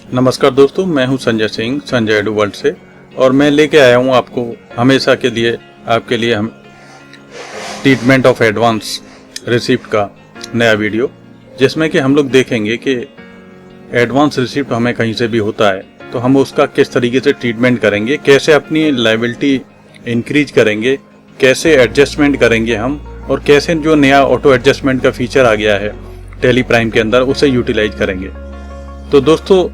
नमस्कार दोस्तों, मैं हूं संजय सिंह संजय एडू वर्ल्ड से और मैं लेके आया हूं आपको हमेशा के लिए आपके लिए हम ट्रीटमेंट ऑफ एडवांस रिसिप्ट का नया वीडियो, जिसमें कि हम लोग देखेंगे कि एडवांस रिसिप्ट हमें कहीं से भी होता है तो हम उसका किस तरीके से ट्रीटमेंट करेंगे, कैसे अपनी लायबिलिटी इंक्रीज करेंगे, कैसे एडजस्टमेंट करेंगे हम, और कैसे जो नया ऑटो एडजस्टमेंट का फीचर आ गया है टैली प्राइम के अंदर उसे यूटिलाइज करेंगे। तो दोस्तों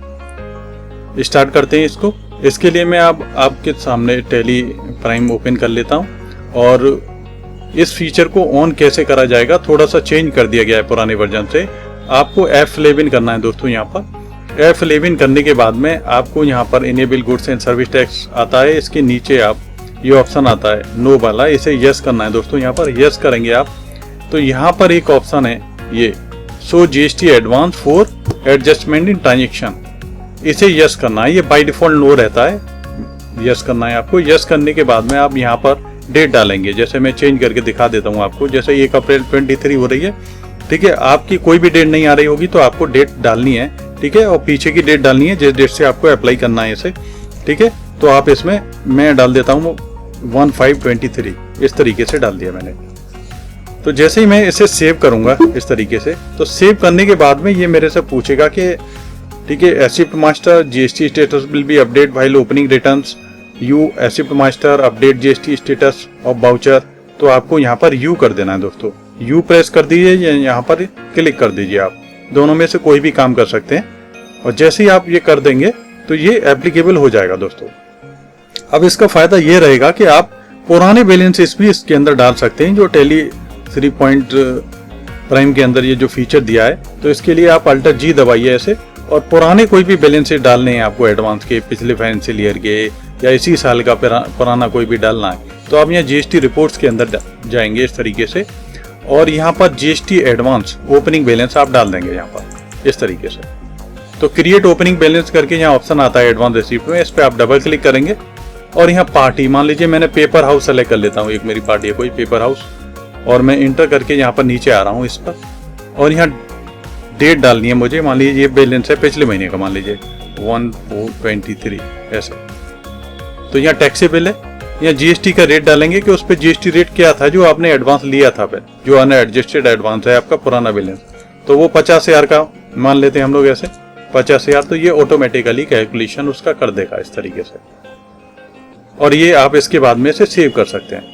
स्टार्ट करते हैं इसको। इसके लिए मैं आपके सामने टैली प्राइम ओपन कर लेता हूं और इस फीचर को ऑन कैसे करा जाएगा थोड़ा सा चेंज कर दिया गया है पुराने वर्जन से। आपको F11 करना है दोस्तों। यहाँ पर F11 करने के बाद में आपको यहाँ पर enable goods and service tax आता है, इसके नीचे आप ये ऑप्शन आता है नो वाला, इसे यस करना है दोस्तों। यहाँ पर यस करेंगे आप तो यहाँ पर एक ऑप्शन है ये show GST advance for adjustment in transaction, इसे यस करना है। ये बाय डिफॉल्ट नो रहता है, यस करना है आपको। यस करने के बाद में आप यहाँ पर डेट डालेंगे, जैसे मैं चेंज करके दिखा देता हूँ आपको। जैसे 1 अप्रैल 23 हो रही है, ठीक है। आपकी कोई भी डेट नहीं आ रही होगी तो आपको डेट डालनी है, ठीक है, और पीछे की डेट डालनी है जिस डेट से आपको अप्लाई करना है इसे, ठीक है। तो आप इसमें मैं डाल देता हूँ 1/5/23, इस तरीके से डाल दिया मैंने। तो जैसे ही मैं इसे सेव करूंगा इस तरीके से, तो सेव करने के बाद में ये मेरे से पूछेगा कि ठीक है, accept master GST status will be update while opening returns, you accept master update GST status of voucher. तो आपको यहाँ पर यू कर देना है दोस्तों, यू प्रेस कर दीजिए या यहाँ पर क्लिक कर दीजिए। आप दोनों में से कोई भी काम कर सकते हैं और जैसे ही आप ये कर देंगे तो ये एप्लीकेबल हो जाएगा दोस्तों। अब इसका फायदा ये रहेगा कि आप पुराने बैलेंसेस भी इसके अंदर डाल सकते हैं, जो टैली 3 प्राइम के अंदर ये जो फीचर दिया है। तो इसके लिए आप अल्टर G दबाइए ऐसे, और पुराने कोई भी बैलेंसेस डालने हैं आपको एडवांस के, पिछले फाइनेंशियल ईयर के या इसी साल का पुराना कोई भी डालना है, तो आप यहाँ GST रिपोर्ट्स के अंदर जाएंगे इस तरीके से, और यहाँ पर GST एडवांस ओपनिंग बैलेंस आप डाल देंगे यहाँ पर इस तरीके से। तो क्रिएट ओपनिंग बैलेंस करके यहाँ ऑप्शन आता है एडवांस रिसिप्ट में, इस पर आप डबल क्लिक करेंगे और यहाँ पार्टी, मान लीजिए मैंने पेपर हाउस सेलेक्ट कर लेता हूँ, एक मेरी पार्टी है कोई पेपर हाउस, और मैं इंटर करके यहाँ पर नीचे आ रहा हूँ इस पर, और यहाँ डेट डालनी है मुझे। मान लीजिए ये बैलेंस है पिछले महीने का, मान लीजिए 1/4/23 ऐसे। तो यहाँ टैक्सेबल है, यहाँ GST का रेट डालेंगे कि उस पर GST रेट क्या था जो आपने एडवांस लिया था, जो अनएडजस्टेड एडवांस है आपका पुराना बैलेंस, तो वो 50,000 का मान लेते हैं हम लोग ऐसे 50,000। तो ये ऑटोमेटिकली कैलकुलेशन उसका कर देगा इस तरीके से, और ये आप इसके बाद में से सेव कर सकते हैं,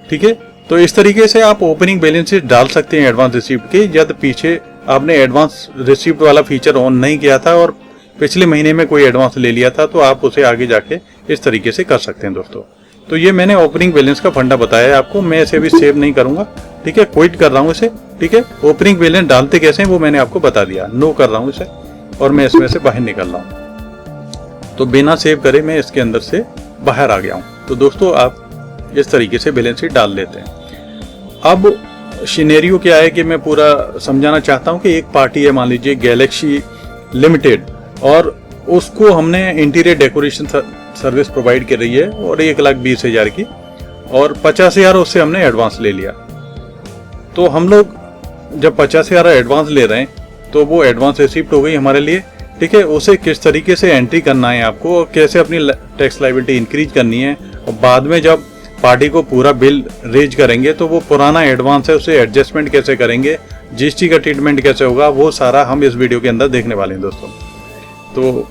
ठीक है। तो इस तरीके से आप ओपनिंग बैलेंसेस डाल सकते हैं एडवांस रिसिप्ट के, जब पीछे आपने एडवांस रिसिप्ट वाला फीचर ऑन नहीं किया था और पिछले महीने में कोई एडवांस ले लिया था, तो आप उसे आगे जाके इस तरीके से कर सकते हैं दोस्तों। तो ये मैंने ओपनिंग बैलेंस का फंडा बताया है आपको। मैं इसे भी सेव नहीं करूंगा, ठीक है, क्विट कर रहा हूँ इसे, ठीक है। ओपनिंग बैलेंस डालते कैसे हैं वो मैंने आपको बता दिया, नो कर रहा हूँ इसे, और मैं इसमें से बाहर निकल रहा हूँ। तो बिना सेव करे मैं इसके अंदर से बाहर आ गया हूँ। तो दोस्तों आप इस तरीके से बैलेंस शीट डाल देते हैं। अब सिनेरियो क्या है कि मैं पूरा समझाना चाहता हूं कि एक पार्टी है, मान लीजिए गैलेक्सी लिमिटेड, और उसको हमने इंटीरियर डेकोरेशन सर्विस प्रोवाइड कर रही है और 1,20,000 की, और 50,000 उससे हमने एडवांस ले लिया। तो हम लोग जब 50,000 एडवांस ले रहे हैं तो वो एडवांस रिसिप्ट हो गई हमारे लिए, ठीक है। उसे किस तरीके से एंट्री करना है आपको, और कैसे अपनी टैक्स लायबिलिटी इंक्रीज करनी है, और बाद में जब पार्टी को पूरा बिल रेज करेंगे तो वो पुराना एडवांस है उसे एडजस्टमेंट कैसे करेंगे, GST का ट्रीटमेंट कैसे होगा, वो सारा हम इस वीडियो के अंदर देखने वाले हैं दोस्तों। तो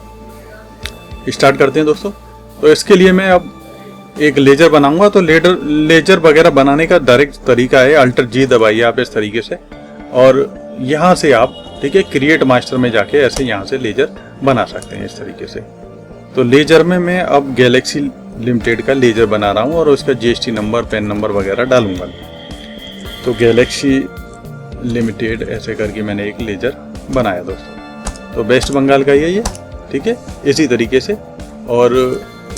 स्टार्ट करते हैं दोस्तों। तो इसके लिए मैं अब एक लेजर बनाऊंगा। तो लेजर वगैरह बनाने का डायरेक्ट तरीका है, अल्टर G दबाइए आप इस तरीके से, और यहाँ से आप, ठीक है, क्रिएट मास्टर में जाके ऐसे यहाँ से लेजर बना सकते हैं इस तरीके से। तो लेजर में मैं अब गैलेक्सी लिमिटेड का लेजर बना रहा हूँ और उसका GST नंबर, पैन नंबर वगैरह डालूंगा। तो गैलेक्सी लिमिटेड ऐसे करके मैंने एक लेजर बनाया दोस्तों। तो वेस्ट बंगाल का ये, ठीक है, इसी तरीके से, और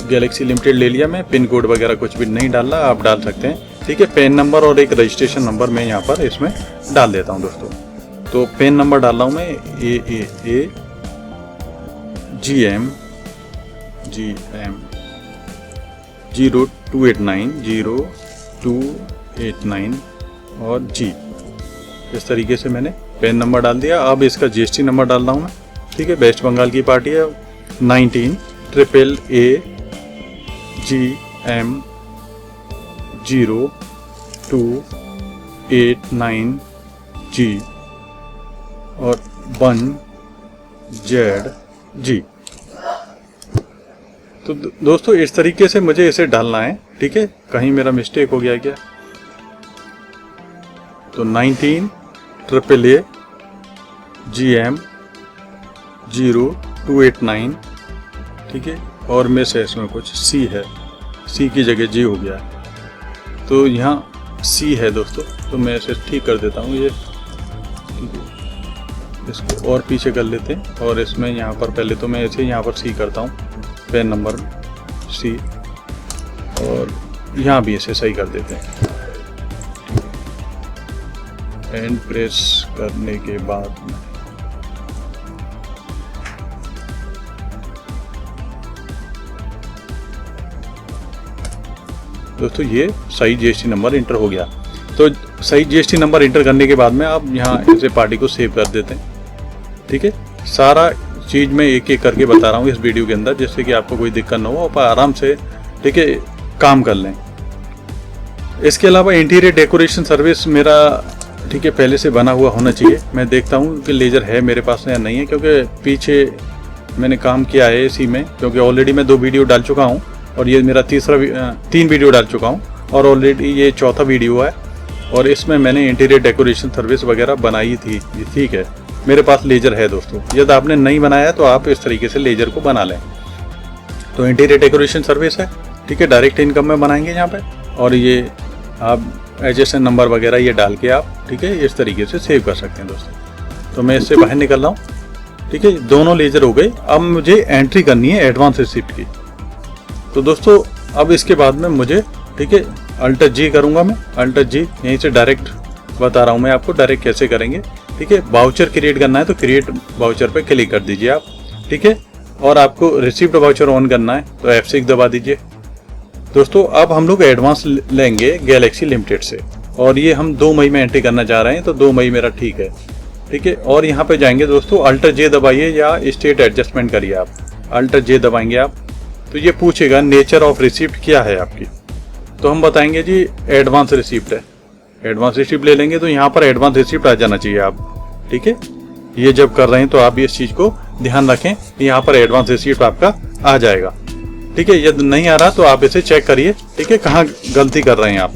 गैलेक्सी लिमिटेड ले लिया मैं। पिन कोड वगैरह कुछ भी नहीं डालना, आप डाल सकते हैं, ठीक है। पैन नंबर और एक रजिस्ट्रेशन नंबर मैं यहाँ पर इसमें डाल देता हूँ दोस्तों। तो पैन नंबर डाल रहा हूँ मैं AAA GM 0289 और G, इस तरीके से मैंने पैन नंबर डाल दिया। अब इसका GST नंबर डाल रहा हूँ मैं, ठीक है, वेस्ट बंगाल की पार्टी है। 19AAGM0289G और 1ZG। तो दोस्तों इस तरीके से मुझे इसे डालना है, ठीक है। कहीं मेरा मिस्टेक हो गया क्या? तो 19AAGM0289, ठीक है, और में से इसमें कुछ C है, C की जगह G हो गया है, तो यहाँ C है दोस्तों। तो मैं इसे ठीक कर देता हूँ, ये ठीक है, इसको और पीछे कर लेते हैं। और इसमें यहाँ पर पहले तो मैं इसे यहाँ पर C करता हूँ, पेन नंबर C, और यहाँ भी इसे सही कर देते हैं। एंड प्रेस करने के बाद दोस्तों ये सही GST नंबर इंटर हो गया। तो सही GST नंबर इंटर करने के बाद में आप यहाँ इसे पार्टी को सेव कर देते हैं, ठीक है। सारा चीज़ मैं एक एक करके बता रहा हूँ इस वीडियो के अंदर, जिससे कि आपको कोई दिक्कत ना हो, आप आराम से, ठीक है, काम कर लें। इसके अलावा इंटीरियर डेकोरेशन सर्विस मेरा, ठीक है, पहले से बना हुआ होना चाहिए। मैं देखता हूँ कि लेज़र है मेरे पास या नहीं है, क्योंकि पीछे मैंने काम किया है इसी में, क्योंकि ऑलरेडी मैं 2 वीडियो डाल चुका हूँ और ये मेरा 3 वीडियो डाल चुका हूँ और ऑलरेडी ये 4था वीडियो है। और इसमें मैंने इंटीरियर डेकोरेशन सर्विस वगैरह बनाई थी, ठीक है। मेरे पास लेज़र है दोस्तों। यदि आपने नहीं बनाया तो आप इस तरीके से लेज़र को बना लें। तो इंटीरियर डेकोरेशन सर्विस है, ठीक है, डायरेक्ट इनकम में बनाएंगे यहाँ पे। और ये आप HSN नंबर वगैरह ये डाल के आप, ठीक है, इस तरीके से सेव कर सकते हैं दोस्तों। तो मैं इससे बाहर निकल रहा हूँ, ठीक है, दोनों लेज़र हो गए। अब मुझे एंट्री करनी है एडवांस रिसिप्ट की। तो दोस्तों अब इसके बाद में मुझे, ठीक है, अल्टर G करूँगा मैं, अल्टर G, यहीं से डायरेक्ट बता रहा हूँ मैं आपको डायरेक्ट कैसे करेंगे, ठीक है। वाउचर क्रिएट करना है तो क्रिएट वाउचर पे क्लिक कर दीजिए आप, ठीक है। और आपको रिसिप्ट वाउचर ऑन करना है तो F6 दबा दीजिए। दोस्तों अब हम लोग एडवांस लेंगे गैलेक्सी लिमिटेड से, और ये हम 2 मई में एंट्री करना चाह रहे हैं, तो 2 मई मेरा ठीक है, ठीक है। और यहाँ पे जाएंगे दोस्तों, अल्टर J दबाइए या स्टेट एडजस्टमेंट करिए आप, अल्टर J दबाएंगे आप, तो ये पूछेगा नेचर ऑफ रिसिप्ट क्या है आपकी। तो हम बताएंगे जी एडवांस रिसिप्ट है, एडवांस रिसिप्ट ले लेंगे। तो यहाँ पर एडवांस रिसिप्ट आ जाना चाहिए आप, ठीक है। ये जब कर रहे हैं तो आप इस चीज़ को ध्यान रखें, यहाँ पर एडवांस रिसिप्ट आपका आ जाएगा, ठीक है। यदि नहीं आ रहा तो आप इसे चेक करिए, ठीक है, कहाँ गलती कर रहे हैं आप।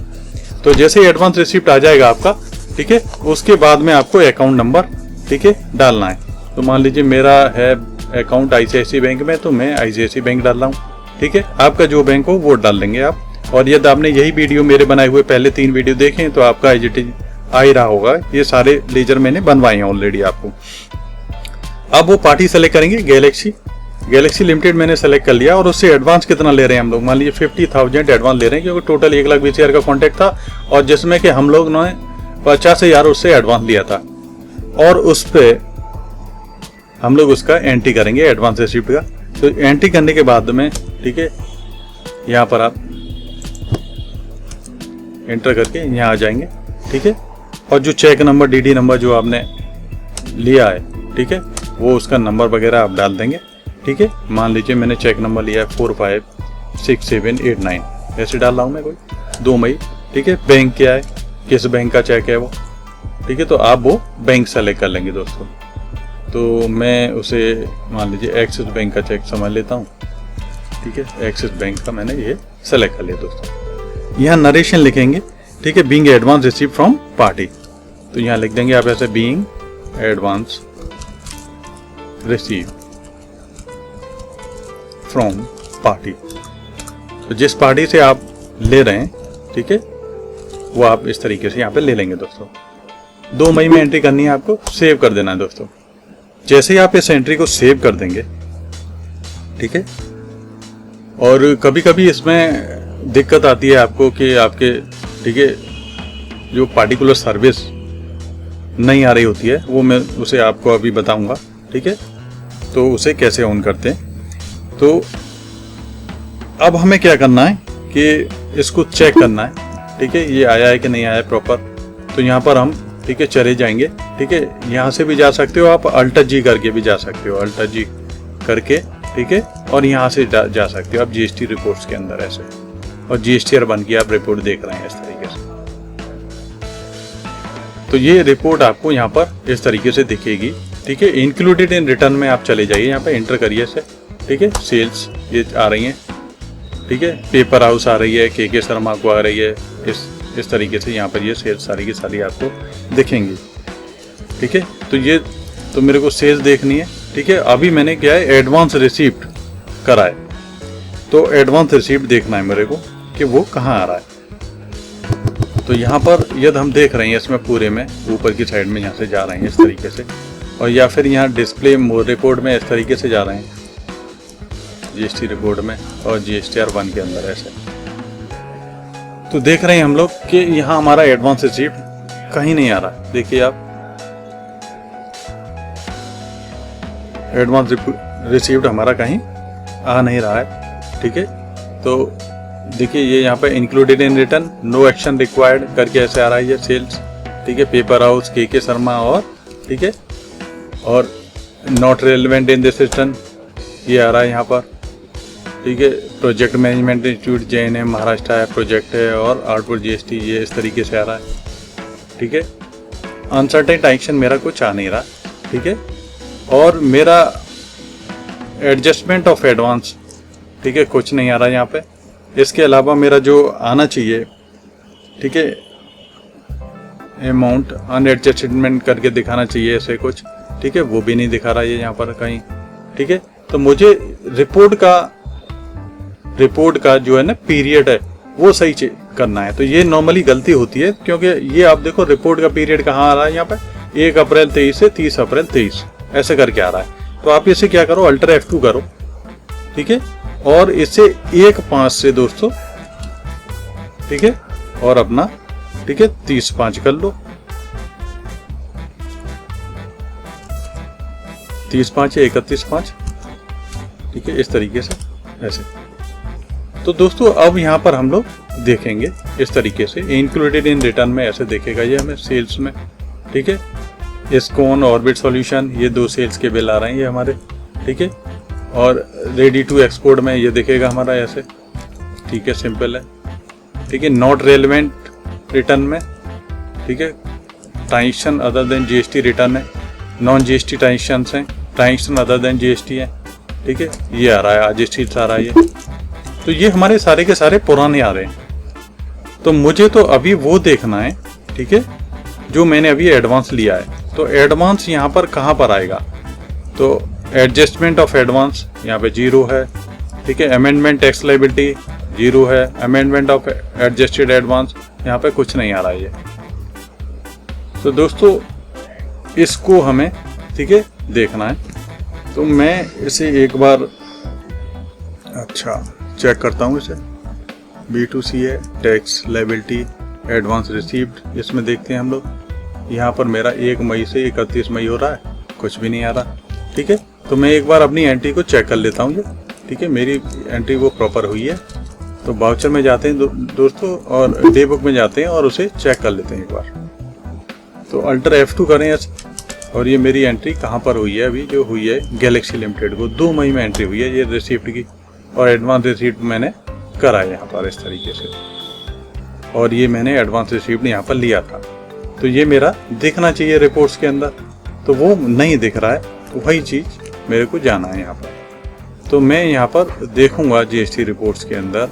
तो जैसे एडवांस रिसिप्ट आ जाएगा आपका, ठीक है, उसके बाद में आपको अकाउंट नंबर, ठीक है, डालना है। तो मान लीजिए मेरा है अकाउंट ICICI बैंक में, तो मैं ICICI बैंक डाल रहा हूँ, ठीक है। आपका जो बैंक हो वो डाल देंगे आप। और यदि आपने यही वीडियो मेरे बनाए हुए पहले 3 वीडियो देखें तो आपका IGT आ ही रहा होगा। ये सारे लेजर मैंने बनवाए हैं ऑलरेडी आपको। अब वो पार्टी सेलेक्ट करेंगे, गैलेक्सी लिमिटेड मैंने सेलेक्ट कर लिया। और उससे एडवांस कितना ले रहे हैं हम लोग, मान लीजिए 50,000 एडवांस ले रहे हैं, क्योंकि टोटल 1,20,000 का कॉन्टैक्ट था, और जिसमें कि हम लोग ने 50,000 उससे एडवांस लिया था। और उस पर हम लोग उसका एंट्री करेंगे एडवांस रिसिप्ट का। तो एंट्री करने के बाद में, ठीक है, यहाँ पर आप एंटर करके यहाँ आ जाएंगे, ठीक है। और जो चेक नंबर, DD नंबर जो आपने लिया है, ठीक है, वो उसका नंबर वगैरह आप डाल देंगे, ठीक है। मान लीजिए मैंने चेक नंबर लिया है 456789, ऐसे डाल रहा हूँ मैं कोई, 2 मई, ठीक है। बैंक क्या है, किस बैंक का चेक है वो, ठीक है। तो आप वो बैंक सेलेक्ट कर लेंगे दोस्तों। तो मैं उसे मान लीजिए एक्सिस बैंक का चेक समझ लेता हूँ, ठीक है। एक्सिस बैंक का मैंने ये सेलेक्ट कर लिया दोस्तों। यहाँ नरेशन लिखेंगे, ठीक है, being advance receive from party. तो यहाँ लिख देंगे आप ऐसे, being advance receive from party. तो जिस पार्टी से आप ले रहे हैं, ठीक है, वो आप इस तरीके से यहाँ पे ले लेंगे दोस्तों। 2 मई में एंट्री करनी है आपको, सेव कर देना है दोस्तों। जैसे ही आप इस एंट्री को सेव कर देंगे, ठीक है। और कभी कभी इसमें दिक्कत आती है आपको कि आपके, ठीक है, जो पार्टिकुलर सर्विस नहीं आ रही होती है, वो मैं उसे आपको अभी बताऊंगा, ठीक है। तो उसे कैसे ऑन करते हैं। तो अब हमें क्या करना है कि इसको चेक करना है, ठीक है, ये आया है कि नहीं आया है प्रॉपर। तो यहाँ पर हम, ठीक है, चले जाएंगे ठीक है, यहाँ से भी जा सकते हो आप, अल्टर जी करके भी जा सकते हो, अल्टर जी करके, ठीक है, और यहाँ से जा सकते हो आप जीएसटी रिपोर्ट्स के अंदर ऐसे, और जीएसटीआर बन की आप रिपोर्ट देख रहे हैं इस तरीके से। तो ये रिपोर्ट आपको यहाँ पर इस तरीके से दिखेगी, ठीक है। इंक्लूडेड इन रिटर्न में आप चले जाइए, यहाँ पे एंटर करिए इसे, ठीक है। सेल्स ये आ रही हैं, ठीक है। पेपर हाउस आ रही है, के शर्मा को आ रही है, इस तरीके से यहाँ पर ये सेल्स सारी की सारी आपको दिखेंगी, ठीक है। तो ये तो मेरे को सेल्स देखनी है, ठीक है। अभी मैंने क्या है, एडवांस रिसीप्ट करा है, तो एडवांस रिसीप्ट देखना है मेरे को कि वो कहाँ आ रहा है। तो यहाँ पर यदि हम देख रहे हैं इसमें पूरे में ऊपर की साइड में यहाँ से जा रहे हैं इस तरीके से, और या फिर यहाँ डिस्प्ले रिपोर्ट में इस तरीके से जा रहे हैं, जीएसटी रिपोर्ट में और जीएसटीआर 1 के अंदर ऐसे। तो देख रहे हैं हम लोग कि यहाँ हमारा एडवांस रिसीप्ट कहीं नहीं आ रहा। देखिए आप, एडवांस रिसीप्ट हमारा कहीं आ नहीं रहा है, ठीक है। तो देखिए ये यहाँ पे included in return, no action required करके ऐसे आ रहा है ये सेल्स, ठीक है। पेपर हाउस, के शर्मा, और ठीक है, और not relevant in this system ये आ रहा है यहाँ पर, ठीक है। Project management institute JNM Maharashtra है, प्रोजेक्ट है, और आउटपुट जीएसटी ये इस तरीके से आ रहा है, ठीक है। अनसर्टेन एक्शन मेरा कुछ आ नहीं रहा, ठीक है। और मेरा एडजस्टमेंट ऑफ एडवांस, ठीक है, कुछ नहीं आ रहा यहाँ पे। इसके अलावा मेरा जो आना चाहिए, ठीक है, अमाउंट अनएडजस्टमेंट करके दिखाना चाहिए ऐसे कुछ, ठीक है, वो भी नहीं दिखा रहा है यहाँ पर कहीं, ठीक है। तो मुझे रिपोर्ट का जो है ना पीरियड है वो सही करना है। तो ये नॉर्मली गलती होती है, क्योंकि ये आप देखो रिपोर्ट का पीरियड कहाँ आ रहा है, यहाँ पे 1 अप्रैल 23 से 30 अप्रैल 23 ऐसे करके आ रहा है। तो आप इसे क्या करो, अल्टर F2 करो, ठीक है, और इसे 1/5 से दोस्तों, ठीक है, और अपना, ठीक है, 30/5 कर लो, 30/5 या 31/5, ठीक है, इस तरीके से ऐसे। तो दोस्तों अब यहाँ पर हम लोग देखेंगे इस तरीके से, इंक्लूडेड इन रिटर्न में ऐसे देखेगा ये हमें सेल्स में, ठीक है। इस्कॉन ऑर्बिट सॉल्यूशन ये 2 सेल्स के बिल आ रहे हैं ये हमारे, ठीक है। और रेडी टू एक्सपोर्ट में ये दिखेगा हमारा ऐसे, ठीक है, सिंपल है, ठीक है। नॉट रेलेवेंट रिटर्न में, ठीक है, transaction other than GST return है, नॉन जीएसटी ट्रांजेक्शन है, ट्रांजेक्शन अदर देन जीएसटी है, ठीक है, ये आ रहा है, आज स्टीट आ रहा है ये। तो ये हमारे सारे के सारे पुराने आ रहे हैं। तो मुझे तो अभी वो देखना है, ठीक है, जो मैंने अभी एडवांस लिया है। तो एडवांस यहाँ पर कहाँ पर आएगा, तो एडजस्टमेंट ऑफ एडवांस यहाँ पे 0 है, ठीक है। अमेंडमेंट टैक्स लायबिलिटी 0 है, अमेंडमेंट ऑफ एडजस्टेड एडवांस यहाँ पे कुछ नहीं आ रहा है ये। तो दोस्तों इसको हमें, ठीक है, देखना है। तो मैं इसे एक बार अच्छा चेक करता हूँ इसे, B2C है, टैक्स लायबिलिटी एडवांस रिसीव्ड, इसमें देखते हैं हम लोग। यहाँ पर मेरा 1 मई से 31 मई हो रहा है, कुछ भी नहीं आ रहा, ठीक है। तो मैं एक बार अपनी एंट्री को चेक कर लेता हूँ, ठीक है, मेरी एंट्री वो प्रॉपर हुई है। तो वाउचर में जाते हैं दोस्तों, और डे बुक में जाते हैं और उसे चेक कर लेते हैं एक बार। तो अल्टर F2 करें, और ये मेरी एंट्री कहाँ पर हुई है, अभी जो हुई है गैलेक्सी लिमिटेड को 2 मई में एंट्री हुई है ये रिसिप्ट की, और एडवांस रिसिप्ट मैंने करा है यहाँ पर इस तरीके से, और ये मैंने एडवांस रिसिप्ट यहाँ पर लिया था। तो ये मेरा दिखना चाहिए रिपोर्ट्स के अंदर, तो वो नहीं दिख रहा है, वही चीज़ मेरे को जाना है यहाँ पर। तो मैं यहाँ पर देखूंगा जीएसटी रिपोर्ट्स के अंदर,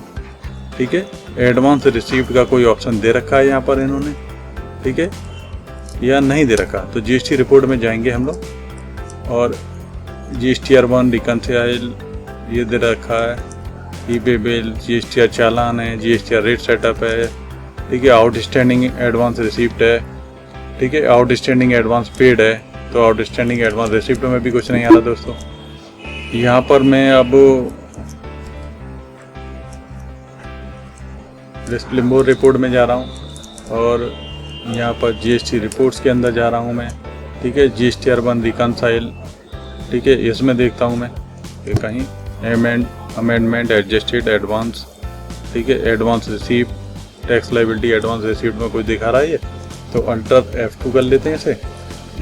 ठीक है, एडवांस रिसीप्ट का कोई ऑप्शन दे रखा है यहाँ पर इन्होंने, ठीक है, या नहीं दे रखा। तो जीएसटी रिपोर्ट में जाएंगे हम लोग, और GSTR 1 रिकंसिल ये दे रखा है, ई-पे बिल, GSTR चालान है, GSTR रेट सेटअप है, ठीक है, आउटस्टैंडिंग एडवांस रिसिप्ट है, ठीक है, आउटस्टैंडिंग एडवांस पेड है। तो आउटस्टैंडिंग एडवांस रिसिप्ट में भी कुछ नहीं आ रहा दोस्तों। यहाँ पर मैं अब डिस्प्ले मोर रिपोर्ट में जा रहा हूँ, और यहाँ पर GST रिपोर्ट्स के अंदर जा रहा हूँ मैं, ठीक है, GSTR 1 रिकंसाइल, ठीक है, इसमें देखता हूँ मैं कि कहीं अमेंडमेंट एडजस्टेड एडवांस, ठीक है, advance receipt tax liability advance receipt में कुछ दिखा रहा है ये। तो अल्टर F2 कर लेते हैं इसे,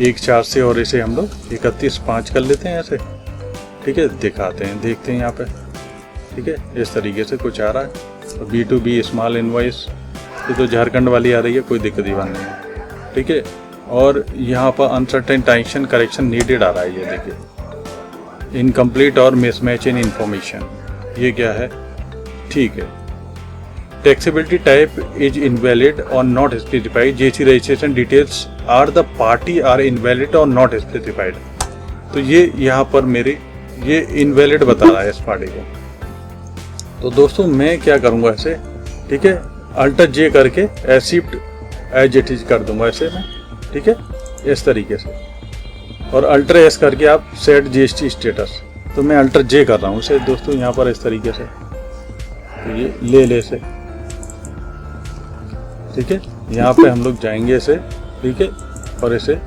1/4 से, और इसे हम लोग 31/5 कर लेते हैं ऐसे, ठीक है। दिखाते हैं, देखते हैं यहाँ पे, ठीक है। इस तरीके से कुछ आ रहा है। और B2B स्मॉल इनवॉइस, ये तो झारखंड वाली आ रही है, कोई दिक्कत ही बात नहीं है, ठीक है। और यहाँ पर अनसर्टेन टाइमेंशन करेक्शन नीडेड आ रहा है, ये देखिए, इनकम्प्लीट और मिसमैच इन इंफॉर्मेशन, ये क्या है, ठीक है। टैक्सेबिलिटी टाइप इज इनवैलिड और not specified, GST registration details are the party are invalid और नॉट स्पेसिफाइड। तो ये यहाँ पर मेरी ये इनवैलिड बता रहा है इस पार्टी को। तो दोस्तों मैं क्या करूँगा ऐसे, ठीक है, अल्टर J करके एक्सेप्ट एज इट इज कर दूंगा ऐसे मैं, ठीक है, इस तरीके से। और अल्टर S करके आप सेट GST स्टेटस, तो मैं अल्टर J कर रहा हूँ इसे दोस्तों यहाँ पर इस तरीके से। तो ये ले से, ठीक है। यहाँ पे हम लोग जाएंगे इसे, ठीक है, और इसे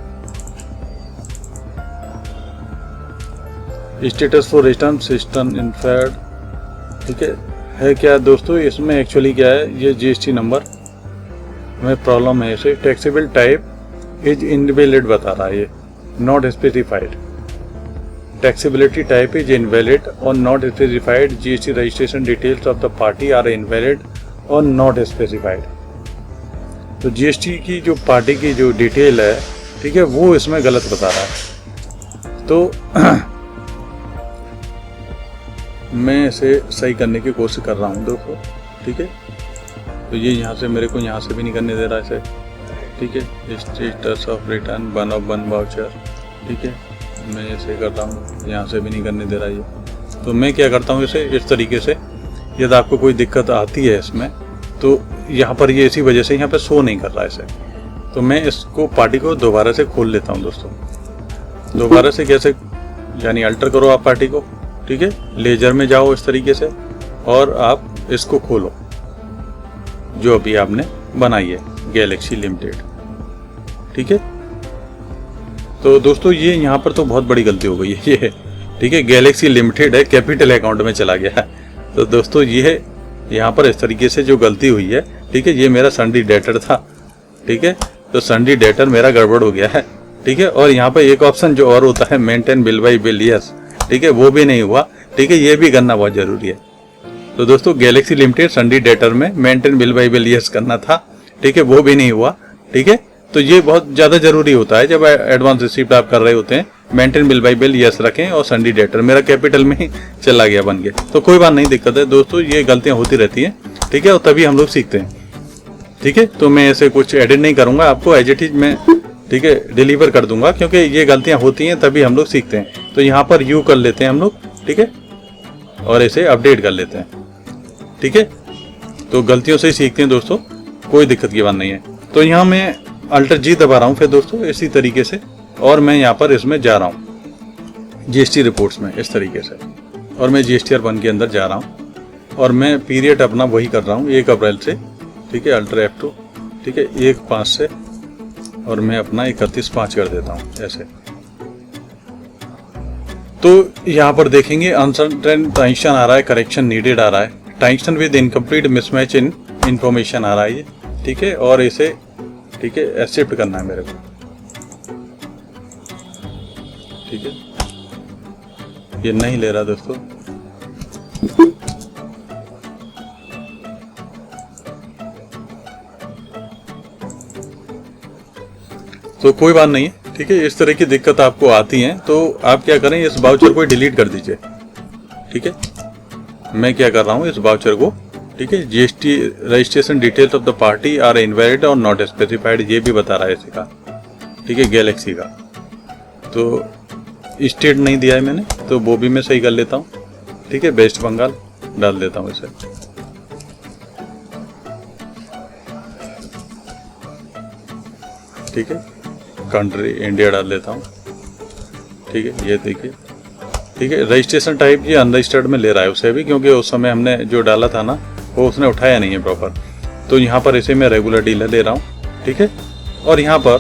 status for return system in fact, ठीक है क्या दोस्तों, इसमें एक्चुअली क्या है, ये GST नंबर में प्रॉब्लम है। इसे टैक्सेबल टाइप इज इनवैलिड बता रहा है, ये not specified. Taxability type is invalid और not specified, GST registration details of the party are invalid और नॉट स्पेसिफाइड। तो GST की जो पार्टी की जो डिटेल है, ठीक है, वो इसमें गलत बता रहा है। तो मैं इसे सही करने की कोशिश कर रहा हूँ दोस्तों, ठीक है। तो ये यहाँ से मेरे को यहाँ से भी नहीं करने दे रहा है इसे, ठीक है। Status of return 1 of 1 voucher, ठीक है, मैं इसे कर रहा हूँ, यहाँ से भी नहीं करने दे रहा ये। तो मैं क्या करता हूँ इसे इस तरीके से, यदि आपको कोई दिक्कत आती है इसमें, तो यहाँ पर ये इसी वजह से यहाँ पे शो नहीं कर रहा है इसे। तो मैं इसको पार्टी को दोबारा से खोल लेता हूँ दोस्तों। दोबारा से कैसे, यानी अल्टर करो आप पार्टी को, ठीक है, लेजर में जाओ इस तरीके से और आप इसको खोलो जो अभी आपने बनाई है, गैलेक्सी लिमिटेड, ठीक है। तो दोस्तों ये यहाँ पर तो बहुत बड़ी गलती हो गई है ये, ठीक है, गैलेक्सी लिमिटेड है, कैपिटल अकाउंट में चला गया है। तो दोस्तों ये यहाँ पर इस तरीके से जो गलती हुई है, ठीक है, ये मेरा सन्डी डेटर था, ठीक है। तो सन्डी डेटर मेरा गड़बड़ हो गया है, ठीक है। और यहाँ पर एक ऑप्शन जो और होता है maintain bill by bill, yes, ठीक है, वो भी नहीं हुआ, ठीक है, ये भी करना बहुत जरूरी है। तो दोस्तों गैलेक्सी लिमिटेड सन्डी डेटर में maintain bill by bill yes करना था, ठीक है, वो भी नहीं हुआ, ठीक है। तो ये बहुत ज़्यादा जरूरी होता है जब एडवांस रिसीप्ट आप कर रहे होते हैं, maintain bill by bill yes रखें। और सन्डी डेटर मेरा कैपिटल में ही चला गया बन गया, तो कोई बात नहीं, दिक्कत है दोस्तों, ये गलतियां होती रहती हैं, ठीक है, और तभी हम लोग सीखते हैं, ठीक है। तो मैं ऐसे कुछ एडिट नहीं करूंगा, आपको एज इट इज मैं, ठीक है, डिलीवर कर दूंगा, क्योंकि ये गलतियां होती हैं तभी हम लोग सीखते हैं। तो यहाँ पर यू कर लेते हैं हम लोग, ठीक है, और इसे अपडेट कर लेते हैं, ठीक है। तो गलतियों से ही सीखते हैं दोस्तों, कोई दिक्कत की बात नहीं है। तो यहाँ मैं अल्टर G दबा रहा हूँ फिर दोस्तों इसी तरीके से, और मैं यहाँ पर इसमें जा रहा हूँ GST रिपोर्ट्स में इस तरीके से, और मैं GSTR 1 के अंदर जा रहा हूँ, और मैं पीरियड अपना वही कर रहा हूँ 1 अप्रैल से, ठीक है, अल्टर F2, ठीक है, 1/5 से, और मैं अपना 31/5 कर देता हूँ ऐसे। तो यहाँ पर देखेंगे अनसर्टेन टाइमेंशन आ रहा है, करेक्शन नीडेड आ रहा है, टाइमेंशन with incomplete mismatch in information आ रहा है ये, ठीक है। और इसे, ठीक है, एक्सेप्ट करना है मेरे को, ठीक है, ये नहीं ले रहा दोस्तों। तो कोई बात नहीं है, ठीक है, इस तरह की दिक्कत आपको आती है तो आप क्या करें, इस वाउचर को डिलीट कर दीजिए, ठीक है। मैं क्या कर रहा हूँ, इस वाउचर को, ठीक है, GST registration details of the party are invalid और नॉट स्पेसिफाइड, ये भी बता रहा है इसका, ठीक है, गैलेक्सी का। तो स्टेट नहीं दिया है मैंने, तो वो भी मैं सही कर लेता हूँ, ठीक है, वेस्ट बंगाल डाल देता हूँ इसे, ठीक है, कंट्री इंडिया डाल देता हूँ, ठीक है, ये देखिए, ठीक है। रजिस्ट्रेशन टाइप ये अनरजिस्टर्ड में ले रहा है उसे भी, क्योंकि उस समय हमने जो डाला था ना वो उसने उठाया नहीं है प्रॉपर। तो यहाँ पर इसे मैं रेगुलर डीलर ले रहा हूँ, ठीक है। और यहाँ पर,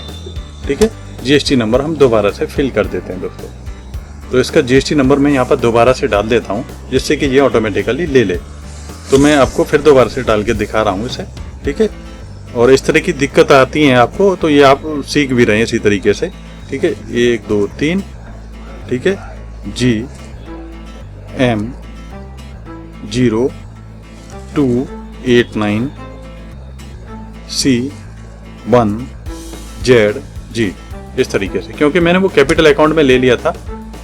ठीक है, GST नंबर हम दोबारा से फिल कर देते हैं दोस्तों। तो इसका GST नंबर मैं यहाँ पर दोबारा से डाल देता हूँ, जिससे कि ये ऑटोमेटिकली ले ले। तो मैं आपको फिर दोबारा से डाल के दिखा रहा हूँ इसे, ठीक है। और इस तरह की दिक्कत आती है आपको, तो ये आप सीख भी रहे हैं इसी तरीके से, ठीक है, 1 2 3, ठीक है, GM0289 C1ZG, इस तरीके से, क्योंकि मैंने वो कैपिटल अकाउंट में ले लिया था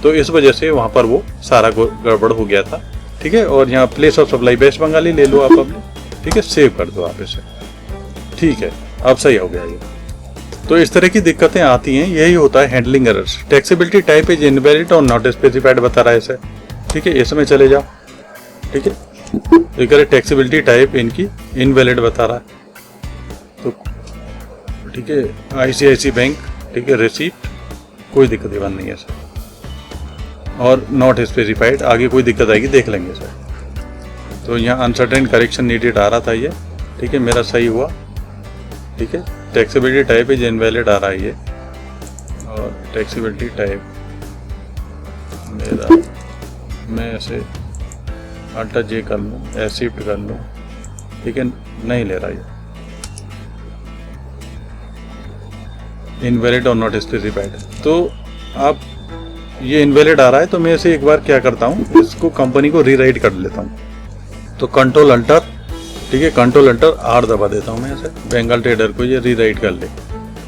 तो इस वजह से वहाँ पर वो सारा गड़बड़ हो गया था। ठीक है, और यहाँ place of supply West Bengali ले लो आप अपने, ठीक है, सेव कर दो आप इसे। ठीक है, अब सही हो गया ये। तो इस तरह की दिक्कतें आती हैं, यही होता है handling errors. Taxability type is invalid और नॉट स्पेसिफाइड बता रहा है इसे। ठीक है, इसमें चले जाओ। ठीक है, तो टैक्सेबिलिटी टाइप इनकी इनवैलिड बता रहा है। तो ठीक है, ICICI बैंक, ठीक है, रिसीप्ट, कोई दिक्कत की बात नहीं है सर, और नॉट स्पेसिफाइड, आगे कोई दिक्कत आएगी देख लेंगे सर। तो यहाँ अनसर्टेन करेक्शन नीडेड आ रहा था ये, ठीक है, मेरा सही हुआ। ठीक है, टैक्सेबिलिटी टाइप इज इनवैलिड आ रहा है ये, और टैक्सेबिलिटी टाइप मेरा, मैं ऐसे अल्टर जे कर लूँ, एक्सेप्ट कर लूँ, ठीक है, नहीं ले रहा ये, इनवैलिड और नॉट स्पेसिफाइड। तो आप ये इनवैलिड आ रहा है तो मैं इसे एक बार क्या करता हूँ, इसको कंपनी को रीराइट कर लेता हूँ। तो कंट्रोल अल्टर, ठीक है, कंट्रोल अल्टर R दबा देता हूँ मैं ऐसे, बंगाल ट्रेडर को ये रीराइट कर ले।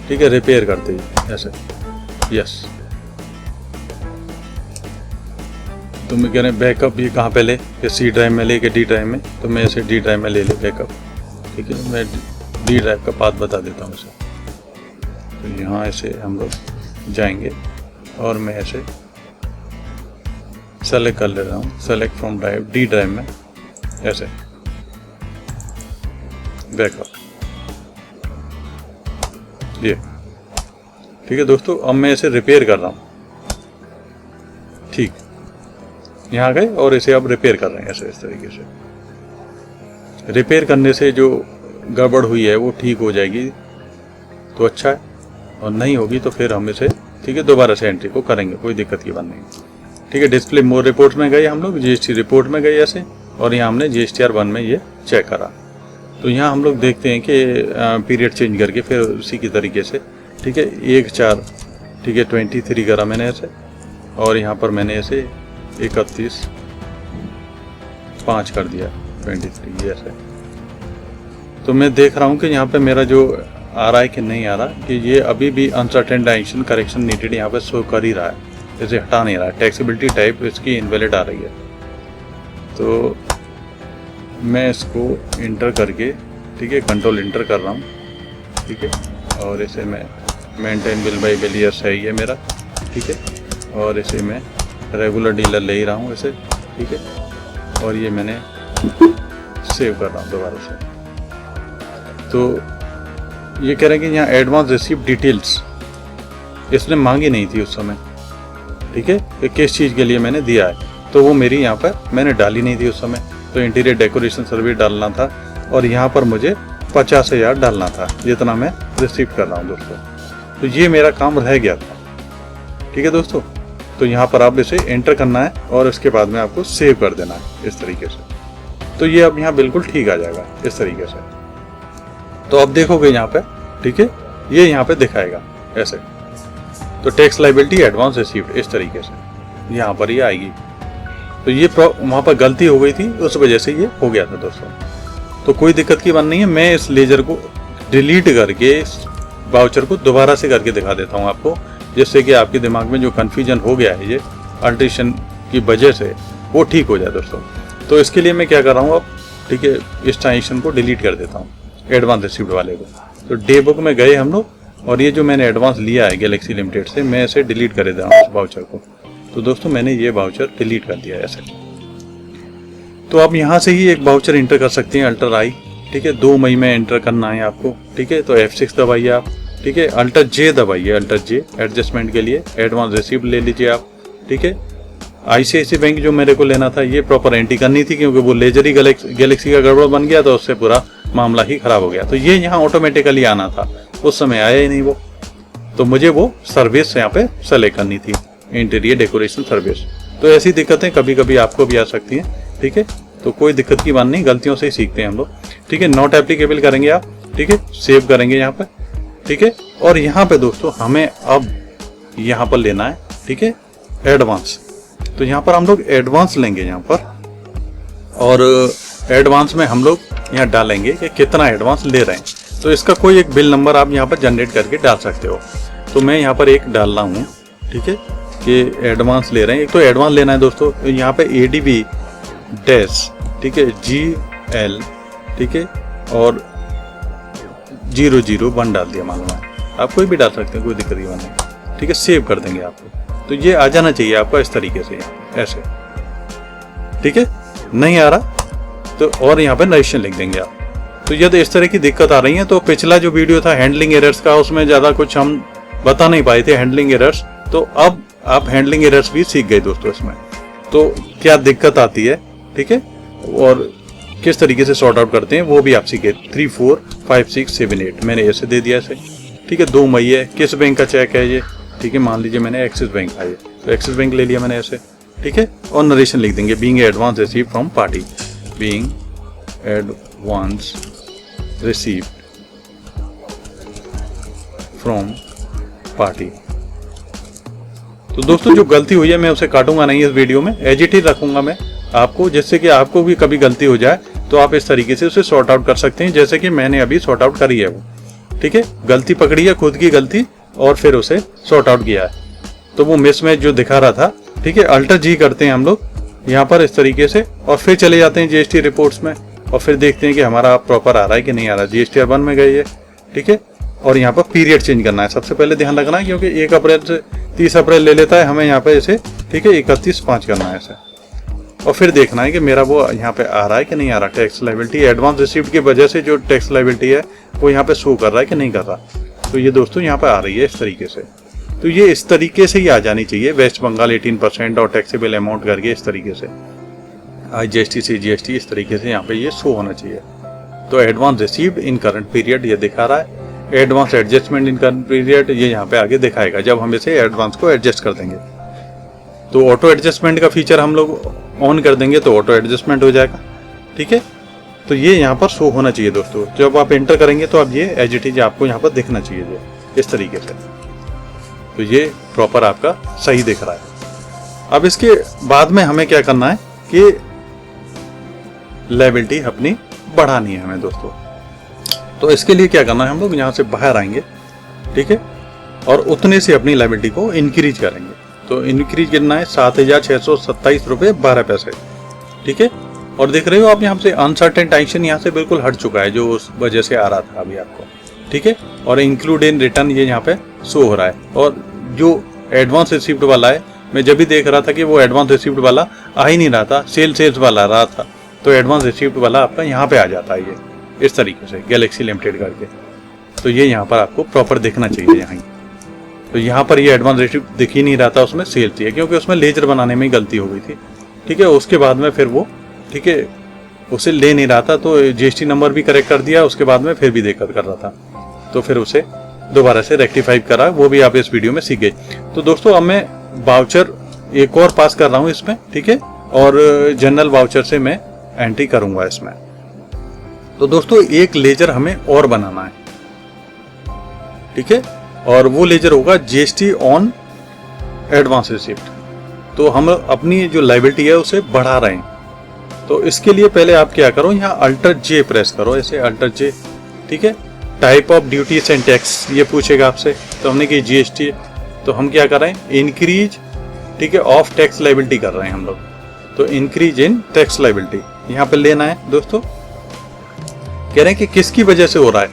ठीक है, रिपेयर करते ही ऐसे, यस। तो मैं कह रहे बैकअप ये कहाँ पे ले, कि C ड्राइव में ले के D ड्राइव में, तो मैं इसे D ड्राइव में ले बैकअप। ठीक है, मैं D ड्राइव का पाथ बता देता हूँ इसे। तो यहाँ ऐसे हम लोग जाएंगे और मैं ऐसे सेलेक्ट कर ले रहा हूँ, select from drive, D drive में ऐसे बैकअप, ये। ठीक है दोस्तों, अब मैं इसे रिपेयर कर रहा हूँ। ठीक, यहाँ गए और इसे अब रिपेयर कर रहे हैं ऐसे, इस तरीके से। रिपेयर करने से जो गड़बड़ हुई है वो ठीक हो जाएगी तो अच्छा है, और नहीं होगी तो फिर हम इसे, ठीक है, दोबारा से एंट्री को करेंगे, कोई दिक्कत की बात नहीं। ठीक है, डिस्प्ले मोर रिपोर्ट में गए हम लोग, GST रिपोर्ट में गए ऐसे, और यहाँ हमने GSTR1 में ये चेक करा। तो यहाँ हम लोग देखते हैं कि पीरियड चेंज करके फिर उसी की तरीके से, ठीक है, 1/4, ठीक है, 23 करा मैंने ऐसे, और यहाँ पर मैंने ऐसे 31/5 कर दिया 23 ऐसे। तो मैं देख रहा हूँ कि यहाँ पे मेरा जो आ रहा है कि नहीं आ रहा, कि ये अभी भी अनसर्टेन डायरेक्शन करेक्शन नीडेड यहाँ पे शो कर ही रहा है, इसे हटा नहीं रहा है। टैक्सेबिलिटी टाइप इसकी इनवैलिड आ रही है। तो मैं इसको इंटर करके, ठीक है, कंट्रोल इंटर कर रहा हूँ, ठीक है, और इसे मैं maintain bill by bill years है ये मेरा, ठीक है, और इसे मैं रेगुलर डीलर ले ही रहा हूँ इसे, ठीक है, और ये मैंने सेव कर रहा हूँ दोबारा से। तो ये कह रहे हैं कि यहाँ एडवांस रिसीप्ट डिटेल्स इसने मांगी नहीं थी उस समय, ठीक है, कि किस चीज़ के लिए मैंने दिया है, तो वो मेरी यहाँ पर मैंने डाली नहीं थी उस समय। तो इंटीरियर डेकोरेशन सर्विस डालना था, और यहाँ पर मुझे 50,000 डालना था, जितना मैं रिसीव कर रहा हूँ दोस्तों। तो ये मेरा काम रह गया था। ठीक है दोस्तों, तो यहाँ पर आप इसे एंटर करना है और इसके बाद में आपको सेव कर देना है इस तरीके से। तो ये अब यहाँ बिल्कुल ठीक आ जाएगा इस तरीके से। तो अब देखोगे यहाँ पे, ठीक है, ये यहाँ पे दिखाएगा ऐसे। तो टैक्स लायबिलिटी एडवांस रिसीव्ड इस तरीके से यहाँ पर ये आएगी। तो ये वहाँ पर गलती हो गई थी, उस वजह से ये हो गया था दोस्तों। तो कोई दिक्कत की बात नहीं है, मैं इस लेजर को डिलीट करके इस वाउचर को दोबारा से करके दिखा देता हूँ आपको, जिससे कि आपके दिमाग में जो कन्फ्यूजन हो गया है ये अल्ट्रेशन की वजह से, वो ठीक हो जाए दोस्तों। तो इसके लिए मैं क्या कर रहा हूँ अब, ठीक है, इस ट्रांजेक्शन को डिलीट कर देता हूँ, एडवांस रिसीव्ड वाले को। तो डे बुक में गए हम लोग, और ये जो मैंने एडवांस लिया है गैलेक्सी लिमिटेड से, मैं इसे डिलीट कर देता हूँ उस वाउचर को। तो दोस्तों मैंने ये वाउचर डिलीट कर दिया है ऐसे। तो आप यहाँ से ही एक वाउचर इंटर कर सकते हैं, अल्टर आई, ठीक है, 2 मई में एंटर करना है आपको, ठीक है। तो F6 दबाइए आप, ठीक है, अल्टर जे दबाइए, अल्टर जे एडजस्टमेंट के लिए, एडवांस रिसीव्ड ले लीजिए आप, ठीक है। ICICI बैंक जो मेरे को लेना था, ये प्रॉपर एंट्री करनी थी, क्योंकि वो लेजर ही गैलेक्सी का गड़बड़ बन गया, तो उससे पूरा मामला ही खराब हो गया। तो ये यहाँ ऑटोमेटिकली आना था, उस समय आया ही नहीं वो। तो मुझे वो सर्विस यहाँ पे सेलेक्ट करनी थी, इंटीरियर डेकोरेशन सर्विस। तो ऐसी दिक्कतें कभी कभी आपको भी आ सकती हैं, ठीक है। तो कोई दिक्कत की बात नहीं, गलतियों से ही सीखते हैं हम लोग, ठीक है। नॉट एप्लीकेबल करेंगे आप, ठीक है, सेव करेंगे यहाँ पे, ठीक है। और यहाँ पे दोस्तों हमें अब यहाँ पर लेना है, ठीक है, एडवांस। तो यहाँ पर हम लोग एडवांस लेंगे यहाँ पर, और एडवांस में हम लोग यहाँ डालेंगे कि कितना एडवांस ले रहे हैं। तो इसका कोई एक बिल नंबर आप यहाँ पर जनरेट करके डाल सकते हो। तो मैं यहाँ पर एक डाल रहा हूँ, ठीक है, कि एडवांस ले रहे हैं। एक तो एडवांस लेना है दोस्तों, यहाँ पे ADB डैश, ठीक है, GL, ठीक है, और 001 डाल दिया मालूम है। आप कोई भी डाल सकते हैं, कोई दिक्कत नहीं, ठीक है। सेव कर देंगे आपको। तो ये आ जाना चाहिए आपका इस तरीके से, ऐसे, ठीक है। नहीं आ रहा तो और यहाँ पे नरेशन लिख देंगे आप। तो यदि इस तरह की दिक्कत आ रही है, तो पिछला जो वीडियो था हैंडलिंग एरर्स का, उसमें ज़्यादा कुछ हम बता नहीं पाए थे हैंडलिंग एरर्स। तो अब आप हैंडलिंग एरर्स भी सीख गए दोस्तों इसमें, तो क्या दिक्कत आती है, ठीक है, और किस तरीके से सॉर्ट आउट करते हैं वो भी आप सीखे। 3, 4, 5, 6, 7, 8 मैंने ऐसे दे दिया ऐसे, ठीक है। 2 मई है, किस बैंक का चेक है ये, ठीक है, मान लीजिए मैंने एक्सिस बैंक का, ये तो एक्सिस बैंक ले लिया मैंने ऐसे, ठीक है। और नरेशन लिख देंगे, being advance receive from party, being advance received from party. तो दोस्तों जो गलती हुई है मैं उसे काटूंगा नहीं इस वीडियो में, एज इट इज रखूंगा मैं आपको, जिससे कि आपको भी कभी गलती हो जाए तो आप इस तरीके से उसे सॉर्ट आउट कर सकते हैं, जैसे कि मैंने अभी सॉर्ट आउट करी है वो, ठीक है। गलती पकड़ी है, खुद की गलती, और फिर उसे सॉर्ट आउट किया है। तो वो मिसमैच जो दिखा रहा था, ठीक है, अल्टर जी करते हैं हम लोग यहाँ पर इस तरीके से, और फिर चले जाते हैं GST रिपोर्ट्स में, और फिर देखते हैं कि हमारा प्रॉपर आ रहा है कि नहीं आ रहा। GSTR 1 में गए, ठीक है, और यहाँ पर पीरियड चेंज करना है, सबसे पहले ध्यान रखना है, क्योंकि 1 अप्रैल से 30 अप्रैल ले लेता है, हमें यहाँ पे इसे, ठीक है, 31/5 करना है ऐसे, और फिर देखना है कि मेरा वो यहाँ पे आ रहा है कि नहीं आ रहा। टैक्स लायबिलिटी एडवांस रिसीव्ड की वजह से जो टैक्स लायबिलिटी है वो यहाँ पे शो कर रहा है कि नहीं कर रहा। तो ये दोस्तों यहाँ पे आ रही है इस तरीके से। तो ये इस तरीके से ही आ जानी चाहिए, वेस्ट बंगाल 18% और टैक्सेबल अमाउंट करके इस तरीके से, IGST CGST इस तरीके से यहाँ पे ये शो होना चाहिए। तो advance received in current period ये दिखा रहा है, advance adjustment in current period ये यहाँ पे आगे दिखाएगा जब हम इसे एडवांस को एडजस्ट कर देंगे। तो ऑटो एडजस्टमेंट का फीचर हम लोग ऑन कर देंगे तो ऑटो एडजस्टमेंट हो जाएगा, ठीक है। तो ये यहाँ पर शो होना चाहिए दोस्तों, जब आप एंटर करेंगे तो अब ये एज इट इज आपको यहाँ पर दिखना चाहिए इस तरीके से। तो ये प्रॉपर आपका सही दिख रहा है। अब इसके बाद में हमें क्या करना है कि लायबिलिटी अपनी बढ़ानी है हमें दोस्तों। तो इसके लिए क्या करना है, हम लोग यहाँ से बाहर आएंगे, ठीक है, और उतने से अपनी लायबिलिटी को इंक्रीज करेंगे। तो इंक्रीज करना है 7,627 रुपये 12 पैसे, ठीक है। और देख रहे हो आप यहाँ से अनसर्टेन टेंशन यहाँ से बिल्कुल हट चुका है, जो उस वजह से आ रहा था अभी आपको, ठीक है। और इंक्लूड इन रिटर्न ये यहाँ पे शो हो रहा है। और जो एडवांस रिसिप्ट वाला है, मैं जब भी देख रहा था कि वो एडवांस रिसिप्ट वाला आ ही नहीं रहा था, सेल्स वाला आ रहा था। तो एडवांस रिसिप्ट वाला आपका यहाँ पे आ जाता है ये इस तरीके से, गैलेक्सी लिमिटेड करके। तो ये यहाँ पर आपको प्रॉपर देखना चाहिए यहाँ। तो यहाँ पर ये एडवांस रिसिप्ट दिख ही नहीं रहा था, उसमें सेल थी, क्योंकि उसमें लेजर बनाने में गलती हो गई थी, ठीक है। उसके बाद में फिर वो, ठीक है, उसे ले नहीं रहा था, तो GST नंबर भी करेक्ट कर दिया, उसके बाद में फिर भी दिक्कत कर रहा था, तो फिर उसे दोबारा से रेक्टिफाई करा, वो भी आप इस वीडियो में सीख गए। तो दोस्तों अब मैं वाउचर एक और पास कर रहा हूँ इसमें, ठीक है, और जनरल वाउचर से मैं एंट्री करूंगा इसमें। तो दोस्तों एक लेजर हमें और बनाना है, ठीक है, और वो लेजर होगा GST ऑन एडवांस रिसिप्ट। तो हम अपनी जो लायबिलिटी है उसे बढ़ा रहे हैं। तो इसके लिए पहले आप क्या करो, यहाँ अल्टर J प्रेस करो, ऐसे अल्टर J, ठीक है। Type of duties and tax ये पूछेगा आपसे, तो हमने की GST है, तो हम क्या कर रहे हैं, इंक्रीज, ठीक है, ऑफ टैक्स लायबिलिटी कर रहे हैं हम लोग। तो इंक्रीज इन टैक्स लायबिलिटी यहाँ पे लेना है दोस्तों। कह रहे हैं कि किसकी वजह से हो रहा है,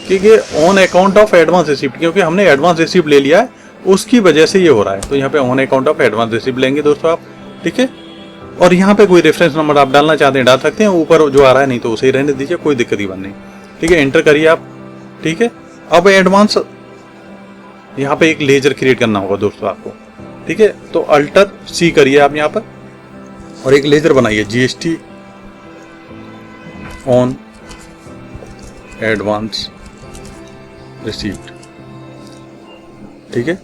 क्योंकि on account of advance receipt, क्योंकि हमने एडवांस रिसिप्ट ले लिया है उसकी वजह से ये हो रहा है। तो यहाँ पे on account of advance receipt लेंगे दोस्तों आप, ठीक है। और यहाँ पे कोई रेफरेंस नंबर आप डालना चाहते हैं डाल सकते हैं, ऊपर जो आ रहा है, नहीं तो उसे ही रहने दीजिए, कोई दिक्कत ही नहीं, ठीक है। एंटर करिए आप, ठीक है। अब एडवांस यहाँ पे एक लेजर क्रिएट करना होगा दोस्तों आपको, ठीक है। तो अल्टर C करिए आप यहाँ पर और एक लेजर बनाइए GST ऑन एडवांस रिसीव्ड, ठीक है।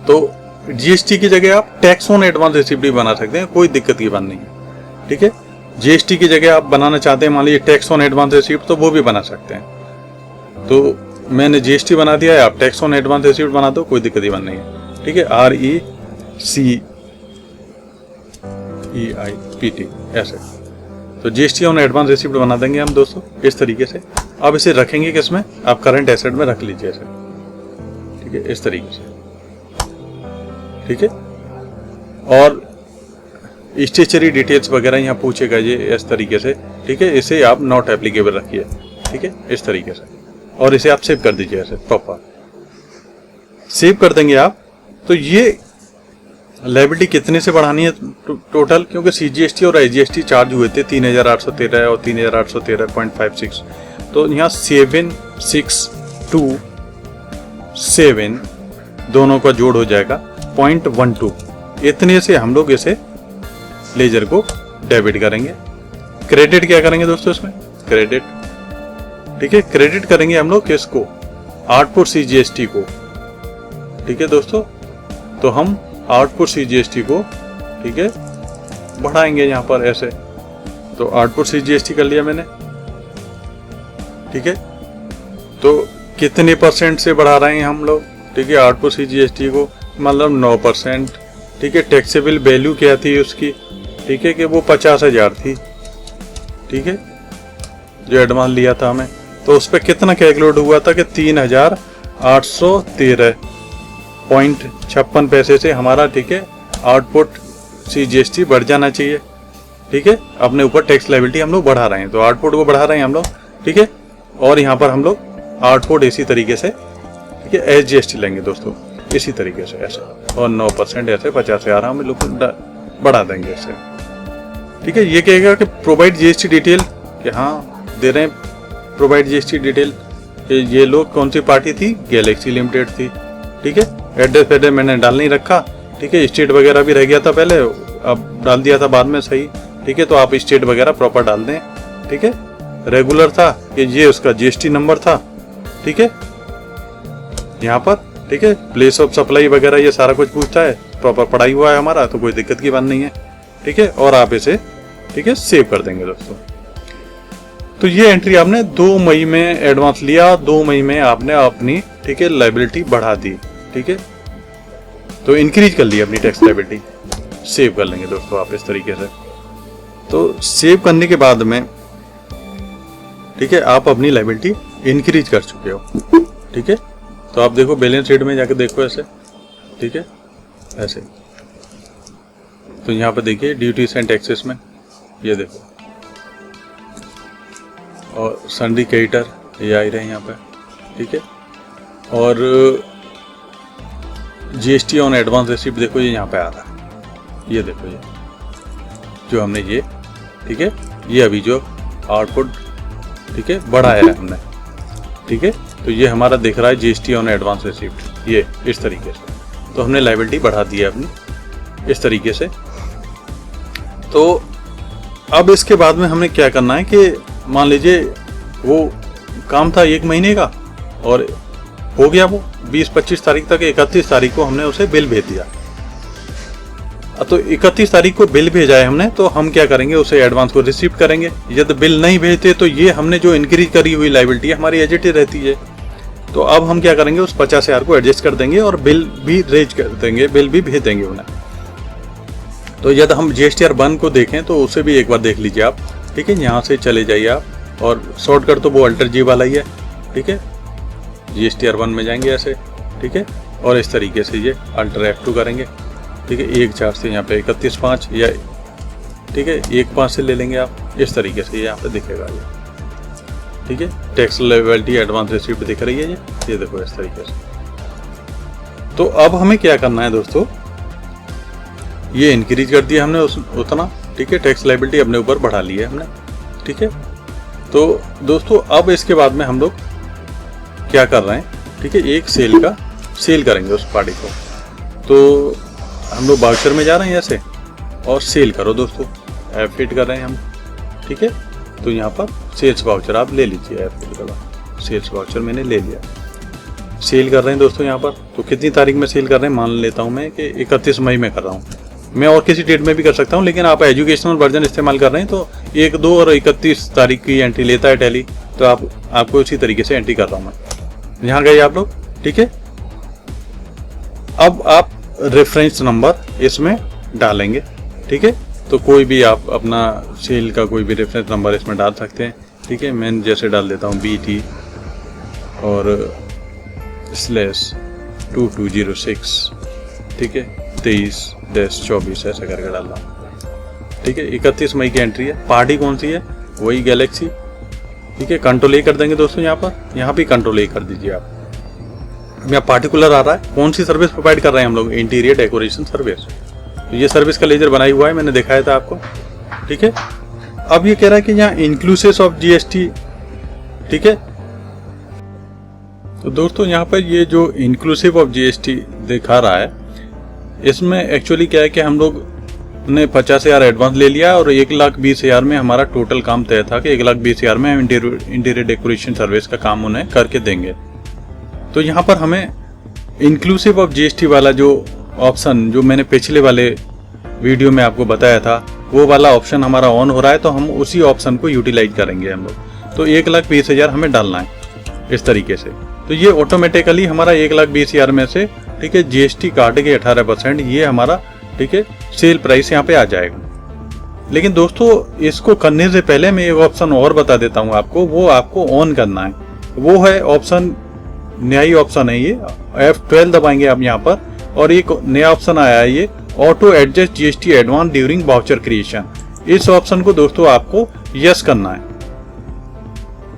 तो GST की जगह आप टैक्स ऑन एडवांस रिसीव्ड भी बना सकते हैं, कोई दिक्कत की बात नहीं है, ठीक है। GST की जगह आप बनाना चाहते हैं मान लीजिए टैक्स ऑन एडवांस रिसीव्ड, तो वो भी बना सकते हैं। तो मैंने GST बना दिया है, आप टैक्स ऑन एडवांस रिसीप्ट बना दो, कोई दिक्कत नहीं है। ठीक है, RECEIPT ऐसे। तो GST ऑन एडवांस रिसीप्ट बना देंगे हम दोस्तों इस तरीके से। अब इसे रखेंगे किसमें, आप करंट एसेट में रख लीजिए ऐसे। ठीक है, इस तरीके से। ठीक है, और स्टेचरी डिटेल्स वगैरह यहाँ पूछेगा ये इस तरीके से। ठीक है, इसे आप नॉट एप्लीकेबल रखिए। ठीक है, इस तरीके से, और इसे आप सेव कर दीजिए ऐसे प्रॉपर। सेव कर देंगे आप, तो ये लायबिलिटी कितने से बढ़ानी है टोटल, क्योंकि CGST और IGST चार्ज हुए थे 3813 और 3813.56। तो यहाँ 7627 दोनों का जोड़ हो जाएगा 0.12। इतने से हम लोग इसे लेजर को डेबिट करेंगे। क्रेडिट क्या करेंगे दोस्तों इसमें, क्रेडिट। ठीक है, क्रेडिट करेंगे हम लोग किसको, आउटपुट CGST को। ठीक है दोस्तों, तो हम आउटपुट CGST को, ठीक है, बढ़ाएंगे यहाँ पर ऐसे। तो आउटपुट CGST कर लिया मैंने। ठीक है, तो कितने % से बढ़ा रहे हैं हम लोग। ठीक है, आउटपुट CGST को मतलब 9%। ठीक है, टैक्सेबल वैल्यू क्या थी उसकी, ठीक है, कि वो 50,000 थी। ठीक है, जो एडवांस लिया था हमें, तो उस पर कितना कैलकुलेट हुआ था कि 3813.56 पैसे से हमारा, ठीक है, आउटपुट CGST बढ़ जाना चाहिए। ठीक है, अपने ऊपर टैक्स लायबिलिटी हम लोग बढ़ा रहे हैं, तो आउटपुट को बढ़ा रहे हैं हम लोग। ठीक है, और यहाँ पर हम लोग आउटपुट इसी तरीके से, ठीक है, SGST लेंगे दोस्तों इसी तरीके से ऐसे, और 9% ऐसे 50,000 हम लोग बढ़ा देंगे ऐसे। ठीक है, ये कहेगा कि प्रोवाइड GST डिटेल, कि हाँ दे रहे हैं प्रोवाइड GST डिटेल। ये लोग कौन सी पार्टी थी, गैलेक्सी लिमिटेड थी। ठीक है, एड्रेस वेड्रेस मैंने डाल नहीं रखा। ठीक है, स्टेट वगैरह भी रह गया था पहले, अब डाल दिया था बाद में सही। ठीक है, तो आप स्टेट वगैरह प्रॉपर डाल दें। ठीक है, रेगुलर था कि ये उसका GST नंबर था। ठीक है, यहाँ पर, ठीक है, प्लेस ऑफ सप्लाई वगैरह ये सारा कुछ पूछता है, प्रॉपर पढ़ाई हुआ है हमारा, तो कोई दिक्कत की बात नहीं है। ठीक है, और आप इसे, ठीक है, सेव कर देंगे दोस्तों। तो ये एंट्री आपने 2 मई में एडवांस लिया, 2 मई में आपने अपनी, ठीक है, लायबिलिटी बढ़ा दी। ठीक है, तो इंक्रीज कर ली अपनी टैक्स लायबिलिटी। सेव कर लेंगे दोस्तों आप इस तरीके से। तो सेव करने के बाद में, ठीक है, आप अपनी लायबिलिटी इंक्रीज कर चुके हो। ठीक है, तो आप देखो बैलेंस शीट में जाकर देखो ऐसे। ठीक है, ऐसे। तो यहाँ पे देखिए ड्यूटीज एंड टैक्सेस में ये देखो, और सन्डी क्रेडिटर ये आ ही रहे हैं यहाँ पे। ठीक है, और GST ऑन एडवांस रिसीप्ट देखो ये यहाँ पे आ रहा है। ये देखो, ये जो हमने ये, ठीक है, ये अभी जो आउटपुट, ठीक है, बढ़ाया है हमने। ठीक है, तो ये हमारा दिख रहा है GST ऑन एडवांस रिसीप्ट, ये इस तरीके से। तो हमने लायबिलिटी बढ़ा दी है अपनी इस तरीके से। तो अब इसके बाद में हमें क्या करना है कि मान लीजिए वो काम था 1 महीने का, और हो गया वो 20-25 तारीख तक, 31 तारीख को हमने उसे बिल भेज दिया। तो 31 तारीख को बिल भेजा है हमने, तो हम क्या करेंगे, उसे एडवांस को रिसीव करेंगे। यदि बिल नहीं भेजते तो ये हमने जो इंक्रीज करी हुई लायबिलिटी हमारी एज रहती है। तो अब हम क्या करेंगे, उस 50,000 को एडजस्ट कर देंगे और बिल भी रेज कर देंगे, बिल भी भेज देंगे उन्हें। तो यदि हम GSTR 1 को देखें तो उसे भी एक बार देख लीजिए आप। ठीक है, यहाँ से चले जाइए आप, और शॉर्टकट तो वो अल्टर G वाला ही है। ठीक है, GSTR 1 में जाएंगे ऐसे। ठीक है, और इस तरीके से ये अल्टर F2 करेंगे। ठीक है, 1/4 से यहाँ पे 31/5 या, ठीक है, 1/5 से ले लेंगे आप, इस तरीके से यहाँ पे दिखेगा ये। ठीक है, टैक्स लायबिलिटी एडवांस रिसीप्ट दिख रही है ये देखो इस तरीके से। तो अब हमें क्या करना है दोस्तों, ये इंक्रीज कर दिया हमने उतना। ठीक है, टैक्स लायबिलिटी अपने ऊपर बढ़ा ली है हमने। ठीक है, तो दोस्तों अब इसके बाद में हम लोग क्या कर रहे हैं, ठीक है, एक सेल करेंगे उस पार्टी को। तो हम लोग वाउचर में जा रहे हैं ऐसे, और सेल करो दोस्तों, F8 कर रहे हैं हम। ठीक है, तो यहाँ पर सेल्स वाउचर आप ले लीजिए, F8 करो, सेल्स वाउचर मैंने ले लिया। सेल कर रहे हैं दोस्तों यहाँ पर। तो कितनी तारीख में सेल कर रहे हैं, मान लेता हूँ मैं कि 31 मई में कर रहा हूँ। मैं और किसी डेट में भी कर सकता हूँ, लेकिन आप एजुकेशनल वर्जन इस्तेमाल कर रहे हैं तो 1, 2 और 31 तारीख की एंट्री लेता है टैली। तो आपको उसी तरीके से एंट्री कर रहा हूँ मैं। यहाँ गए आप लोग, ठीक है। अब आप रेफरेंस नंबर इसमें डालेंगे, ठीक है। तो कोई भी आप अपना सेल का कोई भी रेफरेंस नंबर इसमें डाल सकते हैं, ठीक है। मैं जैसे डाल देता हूँ BT और /2206, ठीक है, 23-24 ऐसा करके डाल रहा हूँ, ठीक है। 31 मई की एंट्री है। पार्टी कौन सी है? वही गैलेक्सी, ठीक है। कंट्रोल A कर देंगे दोस्तों, यहाँ भी कंट्रोल A कर दीजिए आप। यहाँ पार्टिकुलर आ रहा है कौन सी सर्विस प्रोवाइड कर रहे हैं हम लोग, इंटीरियर डेकोरेशन सर्विस। तो ये सर्विस का लेजर बनाई हुआ है, मैंने दिखाया था आपको, ठीक है। अब ये कह रहा है कि यहाँ इंक्लूसिव ऑफ GST, ठीक है। तो दोस्तों यहाँ पर ये जो इंक्लूसिव ऑफ GST दिखा रहा है, इसमें एक्चुअली क्या है कि हम लोग ने 50,000 एडवांस ले लिया और 1,20,000 में हमारा टोटल काम तय था कि 1,20,000 में हम इंटीरियर डेकोरेशन सर्विस का काम उन्हें करके देंगे। तो यहाँ पर हमें इंक्लूसिव ऑफ GST वाला जो ऑप्शन जो मैंने पिछले वाले वीडियो में आपको बताया था, वो वाला ऑप्शन हमारा ऑन हो रहा है, तो हम उसी ऑप्शन को यूटिलाइज करेंगे हम लोग। तो 1,20,000 हमें डालना है इस तरीके से। तो ये ऑटोमेटिकली हमारा 1,20,000 में से, ठीक है, GST काट के 18% ये हमारा, ठीक है, सेल प्राइस यहाँ पे आ जाएगा। लेकिन दोस्तों इसको करने से पहले मैं एक ऑप्शन और बता देता हूँ आपको, वो आपको ऑन करना है। वो है ऑप्शन, न्यायी ऑप्शन है ये, F12 दबाएंगे आप यहाँ पर, और एक नया ऑप्शन आया है ये auto adjust GST advance during voucher creation. इस ऑप्शन को दोस्तों आपको यस करना है,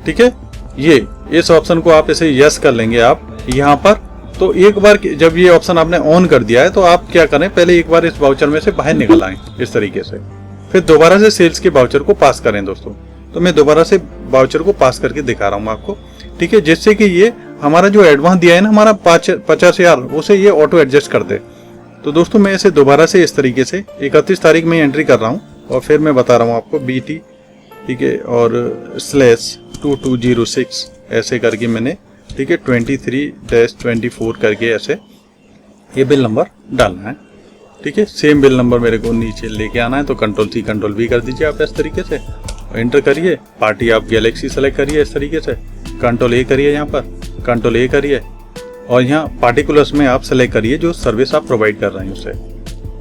ठीक है। ये इस ऑप्शन को आप ऐसे यस कर लेंगे आप यहाँ पर। तो एक बार जब ये ऑप्शन आपने ऑन कर दिया है, तो आप क्या करें, पहले एक बार इस वाउचर में से बाहर निकल आए इस तरीके से, फिर दोबारा से सेल्स के वाउचर को पास करें दोस्तों। तो मैं दोबारा से वाउचर को पास करके दिखा रहा हूँ आपको, ठीक है, जिससे कि ये हमारा जो एडवांस दिया है ना हमारा 50,000, उसे ये ऑटो एडजस्ट कर दे। तो दोस्तों मैं इसे दोबारा से इस तरीके से 31 तारीख में एंट्री कर रहा हूँ और फिर मैं बता रहा हूँ आपको BT, ठीक है, और /2206 ऐसे करके मैंने, ठीक है, 23-24 करके ऐसे ये बिल नंबर डालना है, ठीक है। सेम बिल नंबर मेरे को नीचे लेके आना है, तो कंट्रोल-C कंट्रोल-V कर दीजिए आप इस तरीके से, एंटर करिए। पार्टी आप गैलेक्सी सेलेक्ट करिए इस तरीके से, कंट्रोल A करिए, यहाँ पर कंट्रोल A करिए, और यहाँ पार्टिकुलर्स में आप सेलेक्ट करिए जो सर्विस आप प्रोवाइड कर रहे हैं उसे,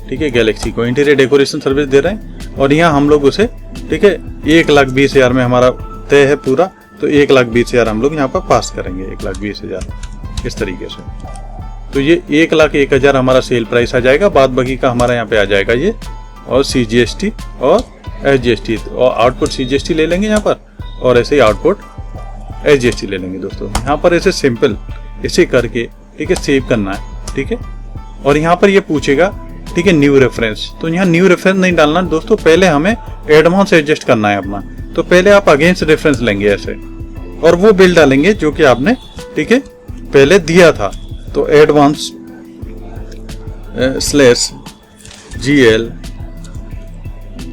ठीक है। गैलेक्सी को इंटीरियर डेकोरेशन सर्विस दे रहे हैं, और यहाँ हम लोग उसे, ठीक है, 1,20,000 में हमारा तय है पूरा, तो 1,20,000 हम लोग यहाँ पर पास करेंगे, 1,20,000 इस तरीके से। तो ये 1,01,000 हमारा सेल प्राइस आ जाएगा। बाद बाकी का हमारा यहाँ पे आ जाएगा ये, और CGST और SGST, और आउटपुट CGST ले लेंगे यहाँ पर, और ऐसे ही आउटपुट SGST ले लेंगे दोस्तों। यहाँ पर ऐसे सिंपल इसे करके, ठीक है, सेव करना है, ठीक है। और यहाँ पर ये पूछेगा, ठीक है, न्यू रेफरेंस। तो यहाँ न्यू रेफरेंस नहीं डालना दोस्तों, पहले हमें एडवांस एडजस्ट करना है अपना। तो पहले आप अगेंस्ट रेफरेंस लेंगे ऐसे, और वो बिल डालेंगे जो कि आपने, ठीक है, पहले दिया था। तो एडवांस /GL,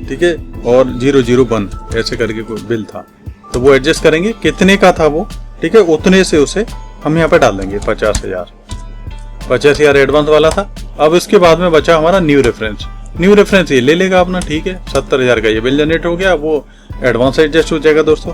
ठीक है, और 001 ऐसे करके कोई बिल था, तो वो एडजस्ट करेंगे कितने का था वो, ठीक है, उतने से उसे हम यहाँ पे डाल देंगे 50,000 एडवांस वाला था। अब इसके बाद में बचा हमारा न्यू रेफरेंस। न्यू रेफरेंस ये ले लेगा अपना, ठीक है, 70,000 का ये बिल जनरेट हो गया, वो एडवांस एडजस्ट हो जाएगा दोस्तों।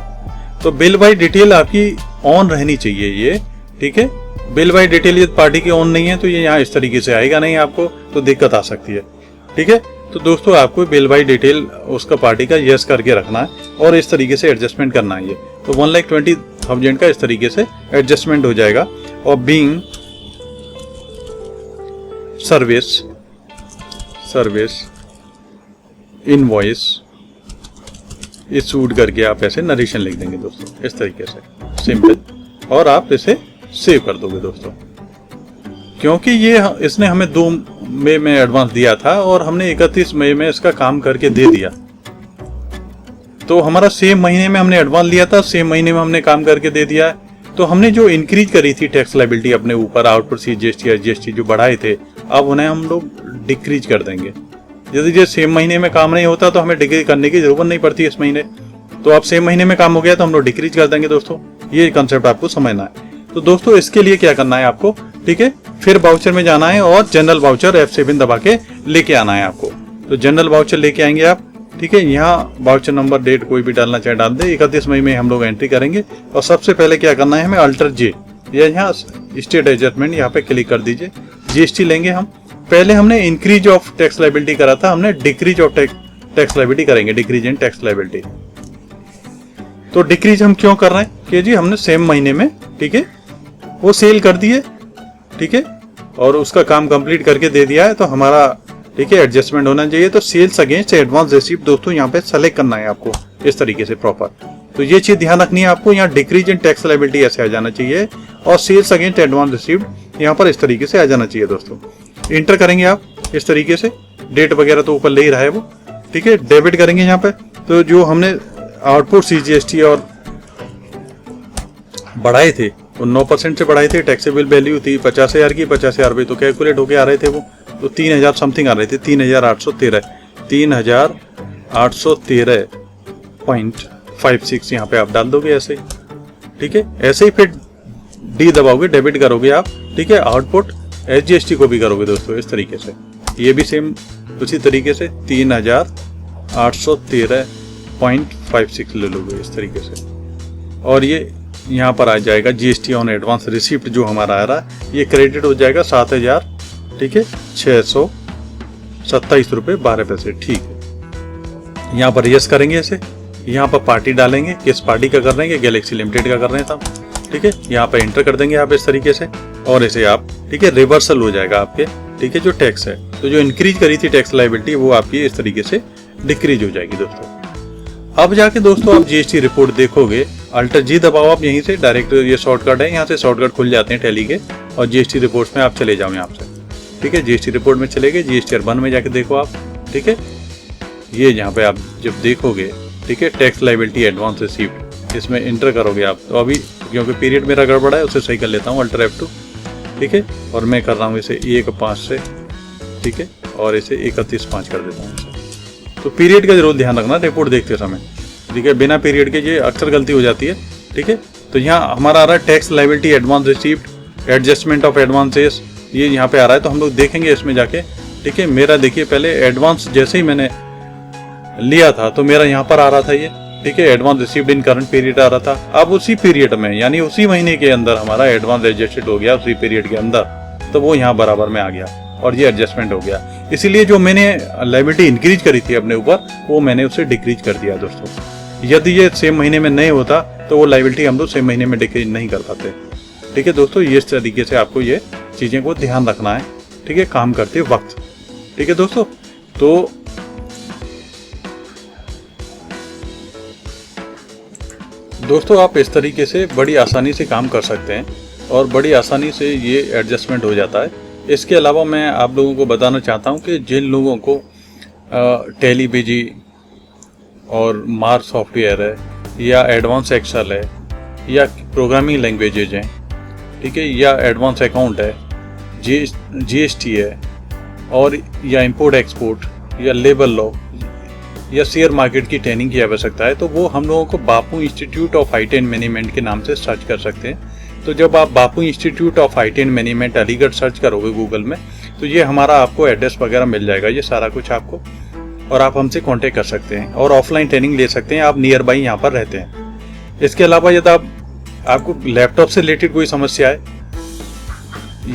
तो बिल बाय डिटेल आपकी ऑन रहनी चाहिए ये, ठीक है। बिल बाय डिटेल ये पार्टी की ऑन नहीं है, तो ये यहाँ इस तरीके से आएगा नहीं आपको, तो दिक्कत आ सकती है, ठीक है। तो दोस्तों आपको बिल बाय डिटेल उसका पार्टी का यस करके रखना है, और इस तरीके से एडजस्टमेंट करना है ये। तो 1,20,000 का इस तरीके से एडजस्टमेंट हो जाएगा। और बीइंग सर्विस इनवॉइस इशूड करके आप ऐसे नरेशन लिख देंगे दोस्तों इस तरीके से, सिंपल, और आप इसे सेव कर दोगे दोस्तों। क्योंकि ये इसने हमें 2 मई में एडवांस दिया था और हमने 31 मई में इसका काम करके दे दिया, तो हमारा सेम महीने में हमने एडवांस लिया था, सेम महीने में हमने काम करके दे दिया है। तो हमने जो इंक्रीज करी थी टैक्स लायबिलिटी अपने ऊपर, आउटपुट CGST SGST जो बढ़ाए थे, अब उन्हें हम लोग डिक्रीज कर देंगे। यदि ये सेम महीने में काम नहीं होता तो हमें डिक्रीज करने की जरूरत नहीं पड़ती इस महीने। तो अब सेम महीने में काम हो गया तो हम लोग डिक्रीज कर देंगे दोस्तों। ये कंसेप्ट आपको समझना है। तो दोस्तों इसके लिए क्या करना है आपको, ठीक है, फिर वाउचर में जाना है और जनरल वाउचर F7 दबा के लेके आना है आपको। तो जनरल वाउचर लेके आएंगे आप, ठीक है। यहाँ वाउचर नंबर डेट कोई भी डालना चाहे डाल दे। 31 मई में हम लोग एंट्री करेंगे और सबसे पहले क्या करना है, हमें अल्टर J या यहाँ स्टेट एडजस्टमेंट यहाँ पे क्लिक कर दीजिए। जीएसटी लेंगे हम। पहले हमने इंक्रीज ऑफ टैक्स लायबिलिटी करा था, हमने डिक्रीज ऑफ टैक्स लायबिलिटी करेंगे, डिक्रीज इन टैक्स लायबिलिटी। तो डिक्रीज हम क्यों कर रहे हैं कि जी हमने सेम महीने में, ठीक है, वो सेल कर दिए, ठीक है, और उसका काम कंप्लीट करके दे दिया है, तो हमारा, ठीक है, एडजस्टमेंट होना चाहिए। तो सेल्स अगेंस्ट एडवांस रिसीप्ट दोस्तों यहाँ पे सेलेक्ट करना है आपको इस तरीके से प्रॉपर। तो ये चीज ध्यान रखनी है आपको, यहाँ डिक्रीज इन टैक्स लायबिलिटी ऐसे आ जाना चाहिए और सेल्स अगेंस्ट एडवांस रिसीप्ट यहाँ पर इस तरीके से आ जाना चाहिए दोस्तों। इंटर करेंगे आप इस तरीके से, डेट वगैरह तो ऊपर ले ही रहा है वो, ठीक है। डेबिट करेंगे यहाँ पे, तो जो हमने आउटपुट CGST और बढ़ाए थे वो 9% से बढ़ाए थे। टैक्सेबल वैल्यू थी 50,000 की, 50,000 रुपये तो कैलकुलेट होके आ रहे थे वो, तो 3,000 समथिंग आ रहे थे, 3,813.56 यहाँ पे आप डाल दोगे ऐसे, ठीक है। ऐसे ही फिर डी दबाओगे, डेबिट करोगे आप, ठीक है। आउटपुट SGST को भी करोगे दोस्तों इस तरीके से, ये भी सेम उसी तरीके से 3,813.56 ले लोगे इस तरीके से। और ये यहाँ पर आ जाएगा GST ऑन एडवांस रिसिप्ट जो हमारा आ रहा है, ये क्रेडिट हो जाएगा 7,000, ठीक है, 627 रुपये 12 पैसे, ठीक है। यहाँ पर यस करेंगे इसे, यहाँ पर पार्टी डालेंगे, किस पार्टी का कर रहे हैं, गैलेक्सी लिमिटेड का कर रहे हैं साहब, ठीक है। यहाँ पर एंटर कर देंगे आप इस तरीके से और इसे आप, ठीक है, रिवर्सल हो जाएगा आपके, ठीक है, जो टैक्स है। तो जो इंक्रीज करी थी टैक्स लायबिलिटी वो आपकी इस तरीके से डिक्रीज हो जाएगी दोस्तों। अब जाके दोस्तों आप GST रिपोर्ट देखोगे, अल्टर G दबाओ आप, यहीं से डायरेक्ट ये शॉर्टकट है, यहाँ से शॉर्टकट खुल जाते हैं टैली के, और GST रिपोर्ट में आप चले जाओ यहाँ से, ठीक है। GST रिपोर्ट में चले गए, GST 1 में जाके देखो आप, ठीक है। ये यहाँ पे आप जब देखोगे, ठीक है, टैक्स लायबिलिटी एडवांस रिसीप्ट, इसमें इंटर करोगे आप। तो अभी क्योंकि पीरियड मेरा गड़बड़ा है उसे सही कर लेता हूँ, अल्टर F2, ठीक है, और मैं कर रहा हूँ इसे 1/5 से, ठीक है, और इसे 31/5 कर देता हूँ इसे। तो पीरियड का जरूर ध्यान रखना रिपोर्ट देखते समय, ठीक है, बिना पीरियड के ये अक्सर गलती हो जाती है, ठीक है। तो यहाँ हमारा आ रहा है tax liability advance receipt, adjustment of advances, ये यहाँ पे आ रहा है। तो हम लोग देखेंगे इसमें जाके, ठीक है। मेरा देखिए पहले एडवांस जैसे ही मैंने लिया था तो मेरा यहाँ पर आ रहा था ये, ठीक है, advance received in current period आ रहा था। अब उसी पीरियड में यानी उसी महीने के अंदर हमारा एडवांस एडजस्टेड हो गया उसी पीरियड के अंदर, तो वो यहाँ बराबर में आ गया और ये एडजस्टमेंट हो गया। इसीलिए जो मैंने लायबिलिटी इंक्रीज करी थी अपने ऊपर वो मैंने उसे डिक्रीज कर दिया दोस्तों। यदि ये सेम महीने में नहीं होता तो वो लायबिलिटी हम लोग सेम महीने में डिक्रीज नहीं कर पाते, ठीक है दोस्तों। ये इस तरीके से आपको ये चीजें को ध्यान रखना है, ठीक है, काम करते वक्त, ठीक है दोस्तों। तो दोस्तों आप इस तरीके से बड़ी आसानी से काम कर सकते हैं और बड़ी आसानी से ये एडजस्टमेंट हो जाता है। इसके अलावा मैं आप लोगों को बताना चाहता हूं कि जिन लोगों को टैली बीजी और मार्क सॉफ्टवेयर है या एडवांस एक्सेल है या प्रोग्रामिंग लैंग्वेजेज हैं, ठीक है, या एडवांस अकाउंट है, GST है, और या इंपोर्ट एक्सपोर्ट या लेबर लॉ या शेयर मार्केट की ट्रेनिंग की आवश्यकता है, तो वो हम लोगों को Bapu institute of IT and management के नाम से सर्च कर सकते हैं। तो जब आप Bapu institute of IT and management Aligarh search करोगे गूगल में तो ये हमारा आपको एड्रेस वगैरह मिल जाएगा, ये सारा कुछ आपको, और आप हमसे कांटेक्ट कर सकते हैं और ऑफलाइन ट्रेनिंग ले सकते हैं, आप नियर बाई यहाँ पर रहते हैं। इसके अलावा यदि आपको लैपटॉप से रिलेटेड कोई समस्या है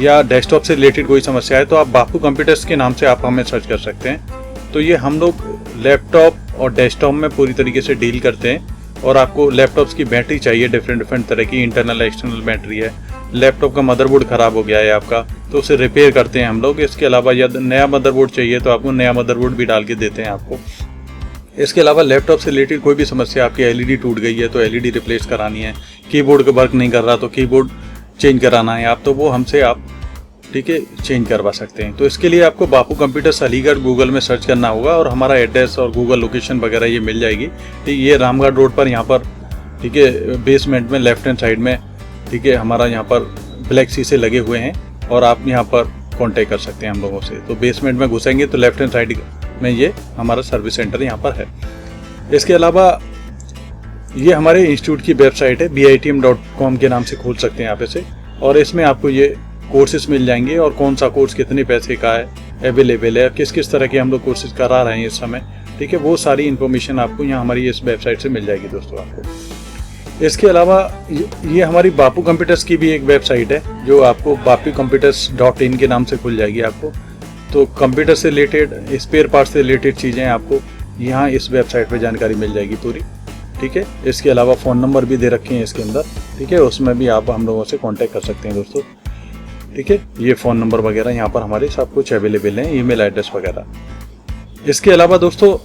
या डेस्कटॉप से रिलेटेड कोई समस्या है तो आप बापू कंप्यूटर्स के नाम से आप हमें सर्च कर सकते हैं। तो ये हम लोग लैपटॉप और डेस्कटॉप में पूरी तरीके से डील करते हैं। और आपको लैपटॉप्स की बैटरी चाहिए, डिफरेंट तरह की इंटरनल एक्सटर्नल बैटरी है, लैपटॉप का मदरबोर्ड खराब हो गया है आपका तो उसे रिपेयर करते हैं हम लोग। इसके अलावा यदि नया मदरबोर्ड चाहिए तो आपको नया मदरबोर्ड भी डाल के देते हैं आपको। इसके अलावा लैपटॉप से रिलेटेड कोई भी समस्या, आपकी LED टूट गई है तो LED रिप्लेस करानी है, कीबोर्ड का वर्क नहीं कर रहा तो कीबोर्ड चेंज कराना है आप, तो वो हमसे आप, ठीक है, चेंज करवा सकते हैं। तो इसके लिए आपको बापू कंप्यूटर्स अलीगढ़ गूगल में सर्च करना होगा और हमारा एड्रेस और गूगल लोकेशन वगैरह ये मिल जाएगी। ठीक, ये रामगढ़ रोड पर यहाँ पर, ठीक है, बेसमेंट में लेफ्ट हैंड साइड में, ठीक है, हमारा यहाँ पर ब्लैक शीशे लगे हुए हैं और आप यहाँ पर कांटेक्ट कर सकते हैं हम लोगों से। तो बेसमेंट में घुसेंगे तो लेफ्ट हैंड साइड में ये हमारा सर्विस सेंटर यहाँ पर है। इसके अलावा ये हमारे इंस्टीट्यूट की वेबसाइट है bitm.com के नाम से खोल सकते हैं आप इसे, और इसमें आपको ये कोर्सेज मिल जाएंगे और कौन सा कोर्स कितने पैसे का है, अवेलेबल है, किस किस तरह के हम लोग कोर्सेज करा रहे हैं इस समय, ठीक है, वो सारी इन्फॉर्मेशन आपको यहाँ हमारी इस वेबसाइट से मिल जाएगी दोस्तों आपको। इसके अलावा ये हमारी बापू कंप्यूटर्स की भी एक वेबसाइट है जो आपको bapucomputers.in के नाम से खुल जाएगी आपको। तो कंप्यूटर से रिलेटेड, स्पेयर पार्ट से रिलेटेड चीज़ें आपको यहाँ इस वेबसाइट पे जानकारी मिल जाएगी पूरी, ठीक है। इसके अलावा फ़ोन नंबर भी दे रखे हैं इसके अंदर, ठीक है, उसमें भी आप हम लोगों से कांटेक्ट कर सकते हैं दोस्तों, ठीक है। ये फ़ोन नंबर वगैरह यहाँ पर हमारे सब कुछ अवेलेबल हैं, ईमेल एड्रेस वगैरह। इसके अलावा दोस्तों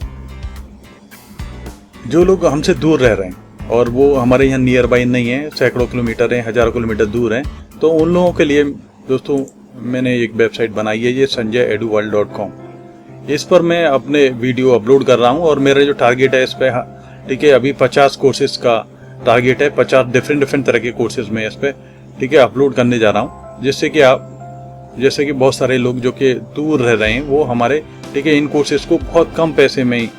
जो लोग हमसे दूर रह रहे हैं और वो हमारे यहाँ नियर बाई नहीं है, सैकड़ों किलोमीटर हैं, हज़ारों किलोमीटर दूर हैं, तो उन लोगों के लिए दोस्तों मैंने एक वेबसाइट बनाई है, ये sanjayeduworld.com। इस पर मैं अपने वीडियो अपलोड कर रहा हूँ और मेरा जो टारगेट है इस पर, ठीक है, अभी 50 कोर्सेज का टारगेट है, 50 डिफरेंट तरह के कोर्सेज में इस पर, ठीक है, अपलोड करने जा रहा हूँ, जिससे कि जैसे कि बहुत सारे लोग जो कि दूर रह रहे हैं वो हमारे, ठीक है, इन कोर्सेज को बहुत कम पैसे में ही,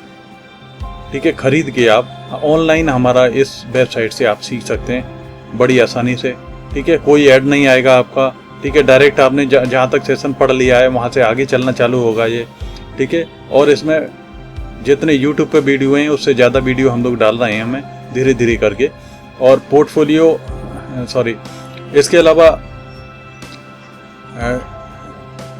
ठीक है, खरीद के आप ऑनलाइन हमारा इस वेबसाइट से आप सीख सकते हैं बड़ी आसानी से, ठीक है। कोई ऐड नहीं आएगा आपका, ठीक है, डायरेक्ट आपने जहाँ तक सेशन पढ़ लिया है वहाँ से आगे चलना चालू होगा ये, ठीक है। और इसमें जितने यूट्यूब पे वीडियो हैं उससे ज़्यादा वीडियो हम लोग डाल रहे हैं हमें धीरे धीरे करके। और पोर्टफोलियो इसके अलावा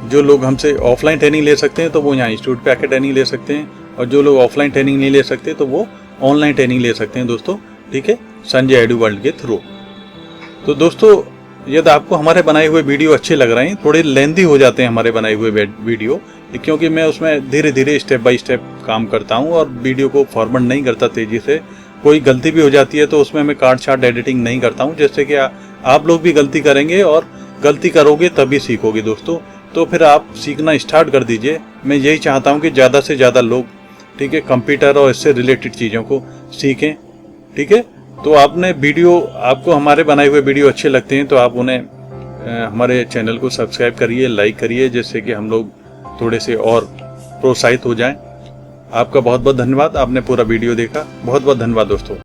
जो लोग हमसे ऑफलाइन ट्रेनिंग ले सकते हैं तो वो यहाँ इंस्टीट्यूट पे आकर ट्रेनिंग ले सकते हैं, और जो लोग ऑफलाइन ट्रेनिंग नहीं ले सकते तो वो ऑनलाइन ट्रेनिंग ले सकते हैं दोस्तों, ठीक है, संजय एडू वर्ल्ड के थ्रू। तो दोस्तों यदि आपको हमारे बनाए हुए वीडियो अच्छे लग रहे हैं, थोड़े लेंथी हो जाते हैं हमारे बनाए हुए वीडियो, क्योंकि मैं उसमें धीरे धीरे स्टेप बाय स्टेप काम करता हूं और वीडियो को फॉर्मेट नहीं करता तेजी से। कोई गलती भी हो जाती है तो उसमें मैं काट छाट एडिटिंग नहीं करता हूं, जैसे कि आप लोग भी गलती करेंगे और गलती करोगे तभी सीखोगे दोस्तों। तो फिर आप सीखना स्टार्ट कर दीजिए। मैं यही चाहता हूँ कि ज़्यादा से ज़्यादा लोग, ठीक है, कंप्यूटर और इससे रिलेटेड चीज़ों को सीखें, ठीक है। तो आपको हमारे बनाए हुए वीडियो अच्छे लगते हैं तो आप उन्हें हमारे चैनल को सब्सक्राइब करिए, लाइक करिए, जिससे कि हम लोग थोड़े से और प्रोत्साहित हो जाएं। आपका बहुत बहुत धन्यवाद, आपने पूरा वीडियो देखा, बहुत बहुत धन्यवाद दोस्तों।